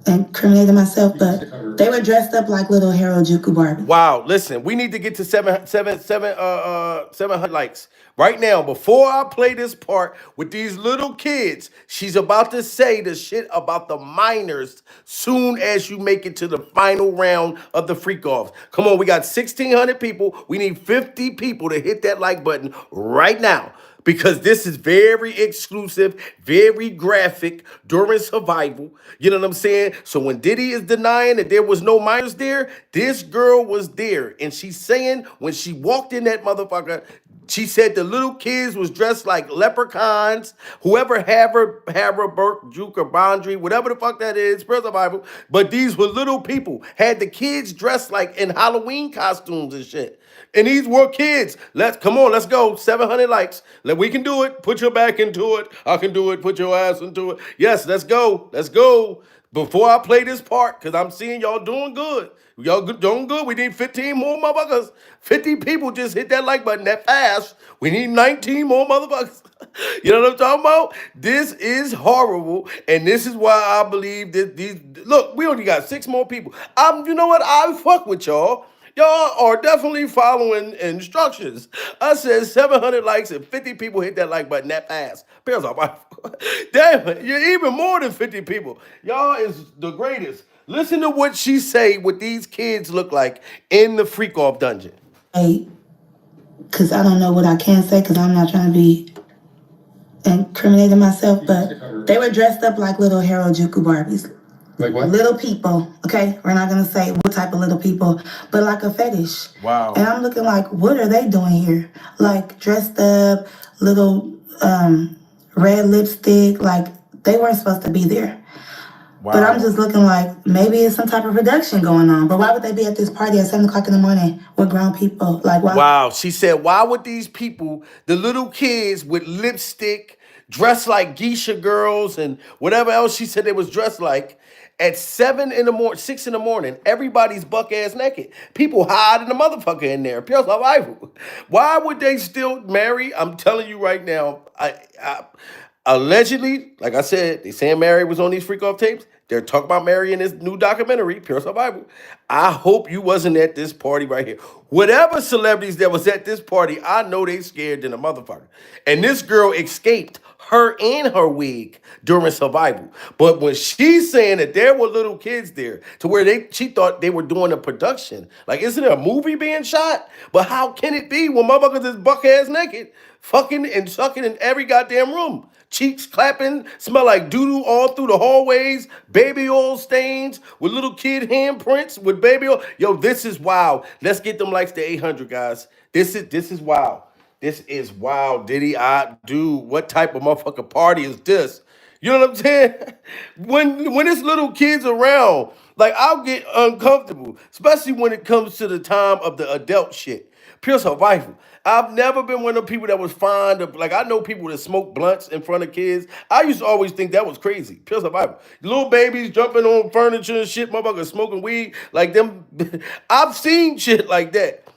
[SPEAKER 7] incriminating myself, but they were dressed up like little Harajuku Barbie.
[SPEAKER 1] Wow, listen, we need to get to 700 likes. Right now, before I play this part with these little kids, she's about to say the shit about the minors soon as you make it to the final round of the freak offs. Come on, we got 1,600 people. We need 50 people to hit that like button right now, because this is very exclusive, very graphic during survival. You know what I'm saying? So when Diddy is denying that there was no minors there, this girl was there. And she's saying when she walked in that motherfucker, she said the little kids was dressed like leprechauns, whoever Hara, Burke, Juke, or Bondry, whatever the fuck that is, prayer survival. But these were little people. Had the kids dressed like in Halloween costumes and shit. And these were kids. Come on, let's go. 700 likes. We can do it. Put your back into it. I can do it. Put your ass into it. Yes, let's go. Let's go. Before I play this part, because I'm seeing y'all doing good. Y'all doing good. We need 15 more motherfuckers. 50 people just hit that like button that fast. We need 19 more motherfuckers. You know what I'm talking about? This is horrible. And this is why I believe that these look, we only got 6 more people. You know what? I fuck with y'all. Y'all are definitely following instructions. I said 700 likes and 50 people hit that like button that fast. Pairs off. Damn it, you're even more than 50 people. Y'all is the greatest. Listen to what she say what these kids look like in the freak off dungeon.
[SPEAKER 7] Hey, because I don't know what I can say because I'm not trying to be incriminating myself, but they were dressed up like little Harajuku Barbies.
[SPEAKER 5] Like what?
[SPEAKER 7] Little people, okay? We're not gonna say what type of little people, but like a fetish.
[SPEAKER 1] Wow.
[SPEAKER 7] And I'm looking like, what are they doing here? Like dressed up, little red lipstick, like they weren't supposed to be there. Wow. But I'm just looking like maybe it's some type of production going on. But why would they be at this party at 7 o'clock in the morning with grown people? Like why?
[SPEAKER 1] Wow. She said, why would these people, the little kids with lipstick, dressed like geisha girls and whatever else she said they was dressed like, at 7 in the morning, 6 in the morning, everybody's buck ass naked. People hiding the motherfucker in there. Pure survival. Why would they still marry? I'm telling you right now, allegedly, like I said, they saying Mary was on these freak off tapes. They're talking about Mary in this new documentary, Pure Survival. I hope you wasn't at this party right here. Whatever celebrities that was at this party, I know they scared than a motherfucker. And this girl escaped, her and her wig, during survival. But when she's saying that there were little kids there to where she thought they were doing a production. Like, isn't there a movie being shot? But how can it be when motherfuckers is buck ass naked, fucking and sucking in every goddamn room? Cheeks clapping, smell like doo-doo all through the hallways, baby oil stains with little kid handprints with baby oil. Yo, this is wild. Let's get them likes to 800, guys. This is wild. This is wild, Diddy. What type of motherfucking party is this? You know what I'm saying? When it's little kids around, like I'll get uncomfortable, especially when it comes to the time of the adult shit. Pure survival. I've never been one of the people that was fond of, like, I know people that smoke blunts in front of kids. I used to always think that was crazy. Pure survival. Little babies jumping on furniture and shit, motherfuckers smoking weed. Like them. I've seen shit like that.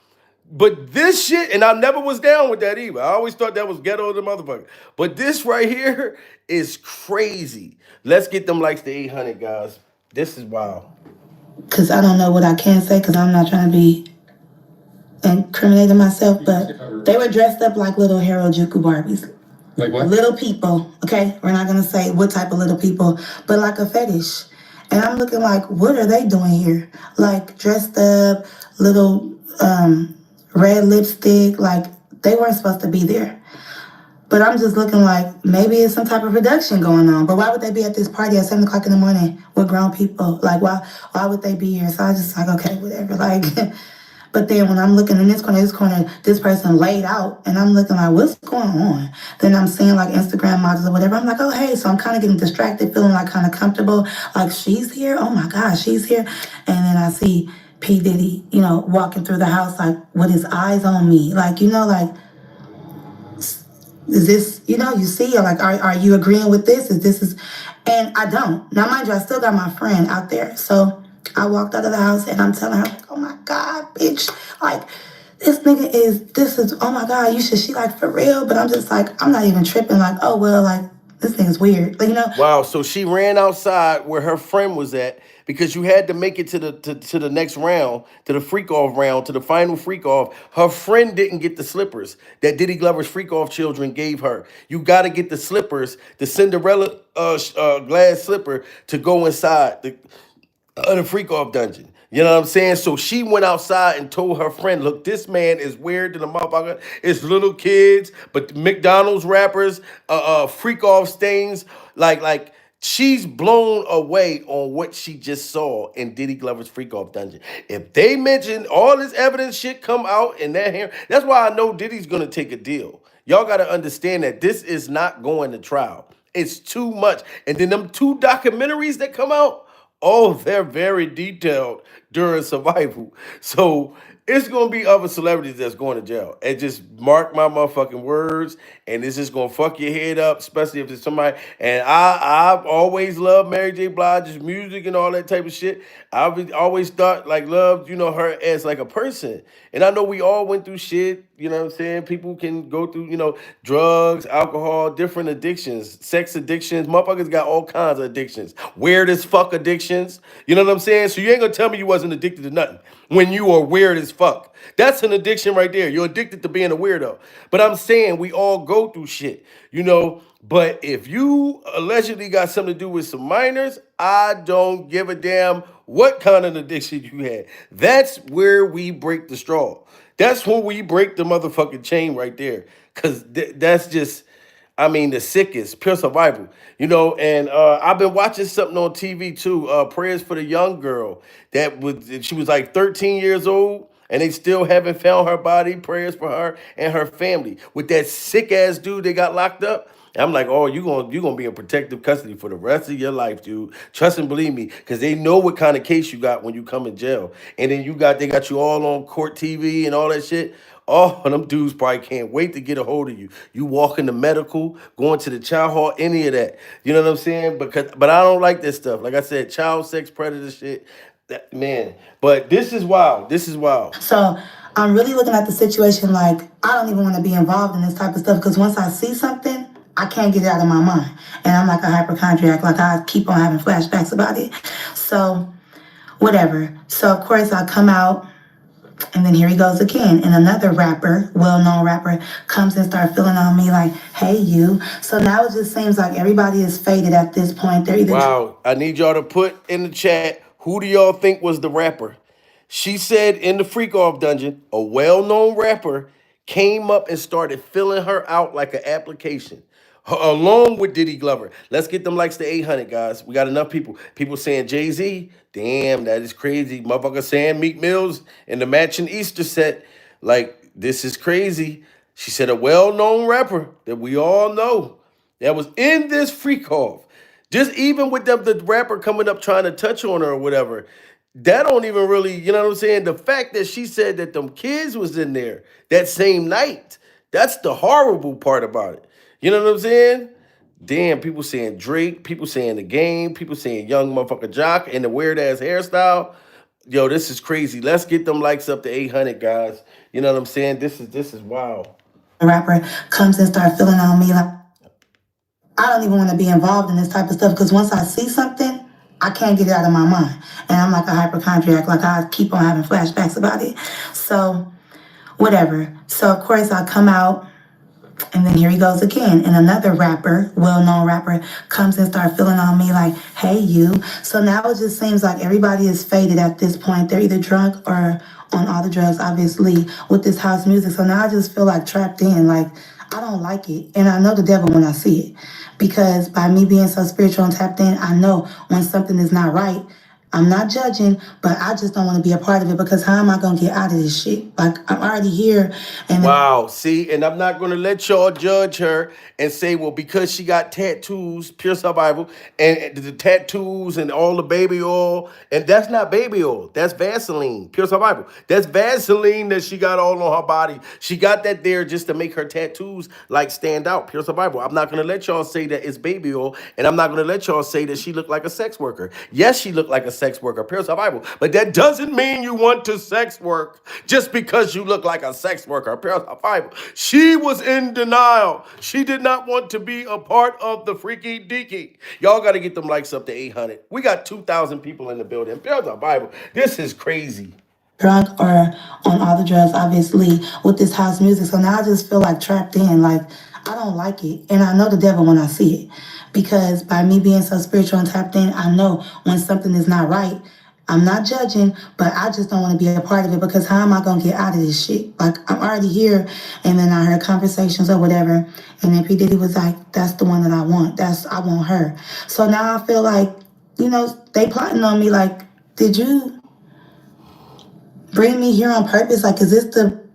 [SPEAKER 1] But this shit, and I never was down with that either. I always thought that was ghetto the motherfucker. But this right here is crazy. Let's get them likes to 800, guys. This is wild.
[SPEAKER 7] Because I don't know what I can say because I'm not trying to be incriminating myself, but they were dressed up like little Harajuku Barbies.
[SPEAKER 4] Like what?
[SPEAKER 7] Little people, okay? We're not going to say what type of little people, but like a fetish. And I'm looking like, what are they doing here? Like dressed up, little red lipstick, like they weren't supposed to be there. But I'm just looking like maybe it's some type of production going on. But why would they be at this party at 7 o'clock in the morning with grown people? Like, why would they be here? So I was just like, okay, whatever. Like, but then when I'm looking in this corner, this person laid out, and I'm looking like, what's going on? Then I'm seeing like Instagram models or whatever. I'm like, oh, hey. So I'm kind of getting distracted, feeling like kind of comfortable. Like, she's here? Oh my gosh, she's here. And then I see P. Diddy, walking through the house like with his eyes on me. Like, like, is this, you see, like, are you agreeing with this? And I don't. Now, mind you, I still got my friend out there. So I walked out of the house and I'm telling her, like, oh my God, bitch. Like, this is, oh my God, she like for real. But I'm just like, I'm not even tripping. Like, oh, well, like, this thing's weird. Like,
[SPEAKER 1] Wow, so she ran outside where her friend was at because you had to make it to the next round, to the freak off round, to the final freak off. Her friend didn't get the slippers that Diddy Glover's freak off children gave her. You got to get the slippers, the Cinderella glass slipper, to go inside the freak off dungeon. You know what I'm saying? So she went outside and told her friend, look, this man is weird to the motherfucker. It's little kids, but McDonald's rappers, freak off stains, like she's blown away on what she just saw in Diddy Glover's freak off dungeon. If they mention all this evidence shit come out in that hair, that's why I know Diddy's gonna take a deal. Y'all gotta understand that this is not going to trial. It's too much. And then them 2 documentaries that come out, oh, they're very detailed during survival. So it's gonna be other celebrities that's going to jail. And just mark my motherfucking words. And this is gonna fuck your head up, especially if it's somebody. And I've always loved Mary J. Blige's music and all that type of shit. I've always thought loved, her as like a person. And I know we all went through shit, you know what I'm saying? People can go through, drugs, alcohol, different addictions, sex addictions. Motherfuckers got all kinds of addictions. Weird as fuck addictions. You know what I'm saying? So you ain't gonna tell me you wasn't addicted to nothing when you are weird as fuck. That's an addiction right there. You're addicted to being a weirdo. But I'm saying we all go through shit, But if you allegedly got something to do with some minors, I don't give a damn what kind of addiction you had. That's where we break the straw. That's when we break the motherfucking chain right there. Because that's just, the sickest, pure survival. And I've been watching something on TV too, Prayers for the Young Girl. She was like 13 years old. And they still haven't found her body. Prayers for her and her family. With that sick ass dude they got locked up. I'm like, oh, you gonna be in protective custody for the rest of your life, dude. Trust and believe me, because they know what kind of case you got when you come in jail. And then they got you all on court TV and all that shit. Oh, them dudes probably can't wait to get a hold of you. You walk into medical, going to the child hall, any of that. You know what I'm saying? But I don't like this stuff. Like I said, child sex predator shit. Man, but this is wild. This is wild.
[SPEAKER 7] So I'm really looking at the situation like I don't even want to be involved in this type of stuff because once I see something, I can't get it out of my mind. And I'm like a hypochondriac, like I keep on having flashbacks about it. So whatever. So of course I come out and then here he goes again. And another rapper, well-known rapper, comes and starts feeling on me like, hey, you. So now it just seems like everybody is faded at this point. They're either
[SPEAKER 1] wow. I need y'all to put in the chat, who do y'all think was the rapper? She said in the freak off dungeon, a well-known rapper came up and started filling her out like an application. Along with Diddy Glover. Let's get them likes to 800, guys. We got enough people. People saying Jay-Z. Damn, that is crazy. Motherfucker saying Meek Mills in the matching Easter set. Like, this is crazy. She said a well-known rapper that we all know that was in this freak off. Just even with the rapper coming up trying to touch on her or whatever. that don't even really, you know what I'm saying? The fact that she said that them kids was in there that same night, that's the horrible part about it. You know what I'm saying? Damn, people saying Drake, people saying the game, people saying young motherfucker Jock and the weird ass hairstyle. Yo, this is crazy. Let's get them likes up to 800, guys. You know what I'm saying? This is wild.
[SPEAKER 7] A rapper comes and start feeling on me like I don't even want to be involved in this type of stuff because once I see something, I can't get it out of my mind. And I'm like a hypochondriac, like I keep on having flashbacks about it. So, whatever. So, of course, I come out. And then here he goes again. And another rapper, well-known rapper, comes and starts feeling on me like, hey, you. So now it just seems like everybody is faded at this point. They're either drunk or on all the drugs, obviously, with this house music. So now I just feel like trapped in. Like, I don't like it. And I know the devil when I see it. Because by me being so spiritual and tapped in, I know when something is not right. I'm not judging, but I just don't want to be a part of it because how am I going to get out of this shit? Like, I'm already here. And
[SPEAKER 1] wow, see, and I'm not going to let y'all judge her and say, well, because she got tattoos, pure survival, and the tattoos and all the baby oil, and that's not baby oil. That's Vaseline, pure survival. That's Vaseline that she got all on her body. She got that there just to make her tattoos like stand out, pure survival. I'm not going to let y'all say that it's baby oil, and I'm not going to let y'all say that she looked like a sex worker. Yes, she looked like a sex worker, pure survival, but that doesn't mean you want to sex work just because you look like a sex worker, pure survival. She was in denial. She did not want to be a part of the freaky deaky. Y'all got to get them likes up to 800. We got 2,000 people in the building. Pure survival. This is crazy.
[SPEAKER 7] Drunk or on all the drugs, obviously, with this house music. So now I just feel like trapped in. Like, I don't like it. And I know the devil when I see it. Because by me being so spiritual and tapped in, I know when something is not right. I'm not judging, but I just don't want to be a part of it because how am I going to get out of this shit? Like, I'm already here. And then I heard conversations or whatever. And then P. Diddy was like, that's the one that I want. I want her. So now I feel like, they plotting on me like, did you bring me here on purpose? Like, is this the,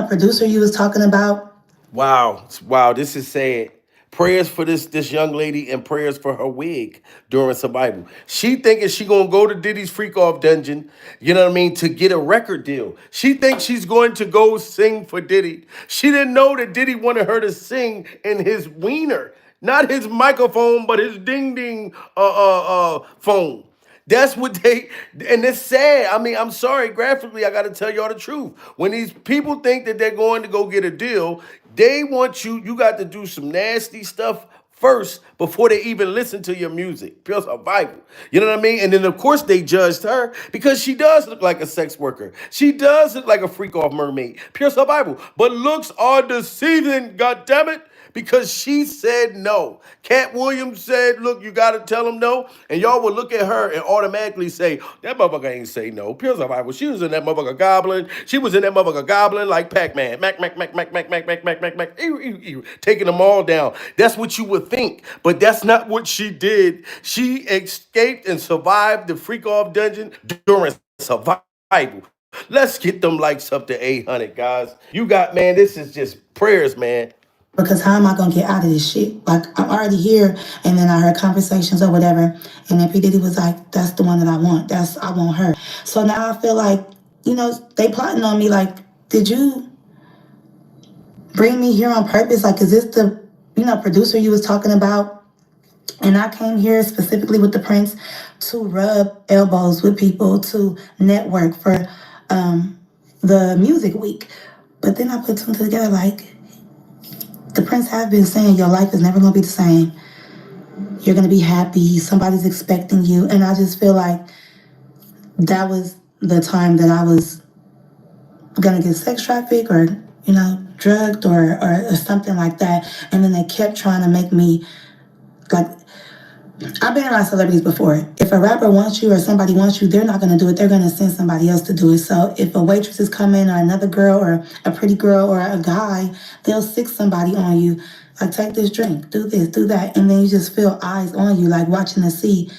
[SPEAKER 7] producer you was talking about?
[SPEAKER 1] Wow. Wow. This is sad. Prayers for this young lady and prayers for her wig during survival. She thinking she gonna go to Diddy's freak off dungeon, you know what I mean, to get a record deal. She thinks she's going to go sing for Diddy. She didn't know that Diddy wanted her to sing in his wiener, not his microphone, but his ding ding phone. That's what and it's sad. I mean, I'm sorry, graphically, I got to tell y'all the truth. When these people think that they're going to go get a deal, they want you got to do some nasty stuff first before they even listen to your music. Pure survival. You know what I mean? And then, of course, they judged her because she does look like a sex worker. She does look like a freak off mermaid. Pure survival. But looks are deceiving, goddammit. Because she said no. Cat Williams said, look, you got to tell him no. And y'all would look at her and automatically say, that motherfucker ain't say no. Pure survival. She was in that motherfucker goblin. She was in that motherfucker goblin like Pac-Man. Mac, mac, mac, mac, mac, mac, mac, mac, mac, mac. Ew, ew, ew. Taking them all down. That's what you would think. But that's not what she did. She escaped and survived the freak off dungeon during survival. Let's get them likes up to 800, guys. You got, man, this is just prayers, man.
[SPEAKER 7] Because how am I going to get out of this shit? Like, I'm already here. And then I heard conversations or whatever. And then P. Diddy was like, that's the one that I want. I want her. So now I feel like, they plotting on me like, did you bring me here on purpose? Like, is this the, producer you was talking about? And I came here specifically with the Prince to rub elbows with people, to network for the music week. But then I put two together like, the Prince have been saying your life is never going to be the same. You're going to be happy. Somebody's expecting you. And I just feel like that was the time that I was going to get sex trafficked or, drugged or something like that. And then they kept trying to make me, like, I've been around celebrities before. If a rapper wants you or somebody wants you, they're not going to do it. They're going to send somebody else to do it. So if a waitress is coming or another girl or a pretty girl or a guy, they'll sick somebody on you. Like, take this drink, do this, do that. And then you just feel eyes on you, like watching to see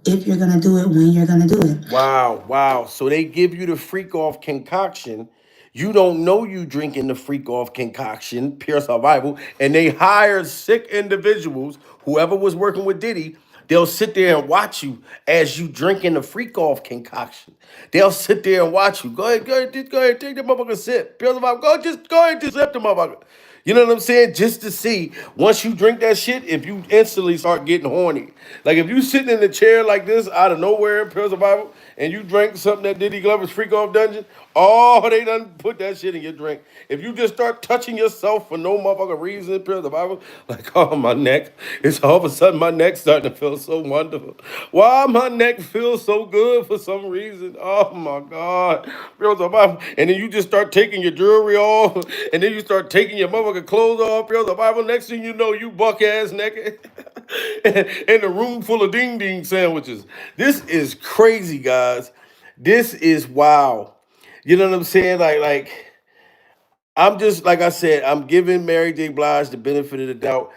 [SPEAKER 7] if you're going to do it, when you're going to do it.
[SPEAKER 1] Wow, wow. So they give you the freak off concoction. You don't know you drinking the freak off concoction, pure survival. And they hired sick individuals, whoever was working with Diddy, They'll sit there and watch you as you drinking the freak off concoction. They'll sit there and watch you. Just go ahead, take the motherfucker sip. Go ahead, just sip the motherfucker. You know what I'm saying? Just to see, once you drink that shit, if you instantly start getting horny. Like if you sitting in a chair like this out of nowhere in Pills of Bible and you drink something that Diddy Glover's Freak Off Dungeon, oh, they done put that shit in your drink. If you just start touching yourself for no motherfucking reason in Pills of Bible, like, oh, my neck, it's all of a sudden my neck starting to feel so wonderful. Why my neck feels so good for some reason? Oh, my God. Pills of Bible. And then you just start taking your jewelry off, and then you start taking your motherfucking clothes off, Pills of Bible. Next thing you know, you buck ass naked in a room full of ding ding sandwiches. This is crazy, guys. This is wow. You know what I'm saying? Like I'm just like I said, I'm giving Mary J. Blige the benefit of the doubt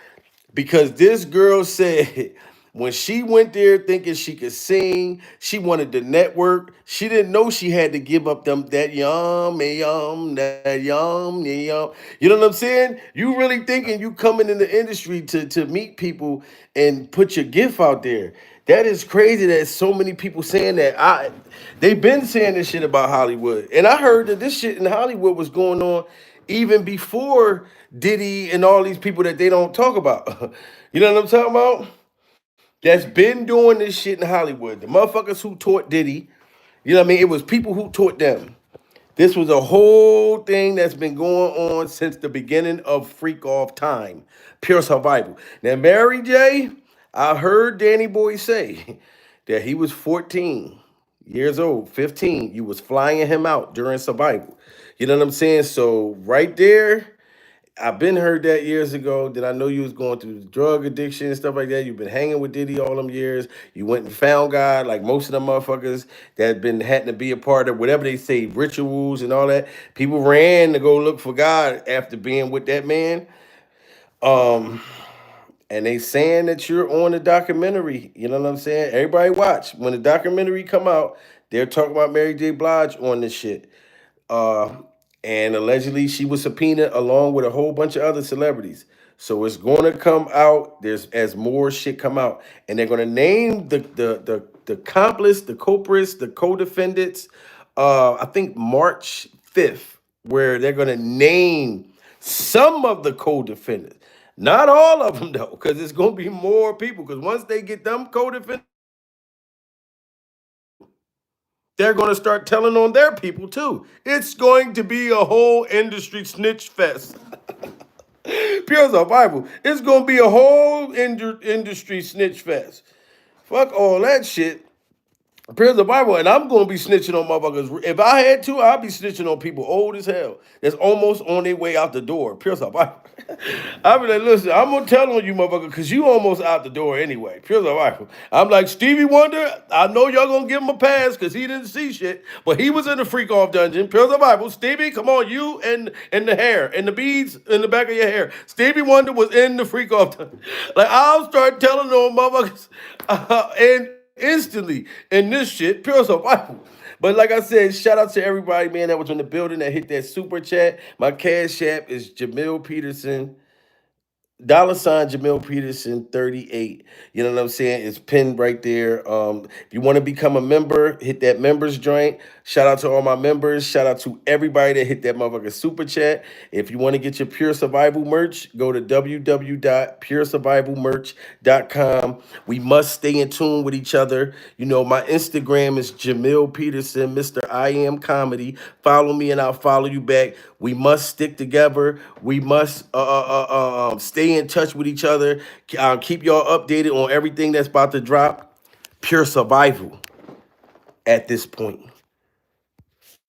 [SPEAKER 1] because this girl said when she went there thinking she could sing, she wanted the network. She didn't know she had to give up them that yum, that yum, yum. You know what I'm saying? You really thinking you coming in the industry to meet people and put your gift out there. That is crazy that so many people saying that. They've been saying this shit about Hollywood. And I heard that this shit in Hollywood was going on even before Diddy and all these people that they don't talk about. You know what I'm talking about? That's been doing this shit in Hollywood. The motherfuckers who taught Diddy, you know what I mean? It was people who taught them. This was a whole thing that's been going on since the beginning of freak off time. Pure survival. Now, Mary J., I heard Danny Boy say that he was 14 years old, 15. You was flying him out during survival. You know what I'm saying? So right there, I've been heard that years ago. That I know you was going through drug addiction and stuff like that. You've been hanging with Diddy all them years. You went and found God, like most of them motherfuckers that been had to be a part of whatever they say, rituals and all that. People ran to go look for God after being with that man. And they saying that you're on the documentary. You know what I'm saying? Everybody watch. When the documentary come out, they're talking about Mary J. Blige on this shit. Uh, and allegedly she was subpoenaed along with a whole bunch of other celebrities. So it's going to come out. There's as more shit come out, and they're going to name the accomplice, the culprits, the co-defendants. I think March 5th, where they're going to name some of the co-defendants. Not all of them though, because it's going to be more people. Because once they get them co-defendants, they're going to start telling on their people too. It's going to be a whole industry snitch fest. Pure Bible. It's going to be a whole industry snitch fest. Fuck all that shit. Pure the Bible, and I'm gonna be snitching on motherfuckers. If I had to, I'd be snitching on people old as hell that's almost on their way out the door. Pure the Bible. I be like, listen, I'm gonna tell on you, motherfucker, because you almost out the door anyway. Pure the Bible. I'm like Stevie Wonder. I know y'all gonna give him a pass because he didn't see shit, but he was in the freak off dungeon. Pure the Bible. Stevie, come on, you and the hair and the beads in the back of your hair. Stevie Wonder was in the freak off dungeon. Like I'll start telling on motherfuckers and instantly in this shit, pure survival. But like I said, shout out to everybody, man, that was in the building that hit that super chat. My cash app is Jamil Peterson. $ Jamil Peterson 38. You know what I'm saying? It's pinned right there. If you want to become a member, hit that members joint. Shout out to all my members. Shout out to everybody that hit that motherfucker super chat. If you want to get your Pure Survival merch, go to www.puresurvivalmerch.com. We must stay in tune with each other. You know, my Instagram is Jamil Peterson, Mr. I Am Comedy. Follow me and I'll follow you back. We must stick together. We must stay in touch with each other. Keep y'all updated on everything that's about to drop. Pure survival at this point.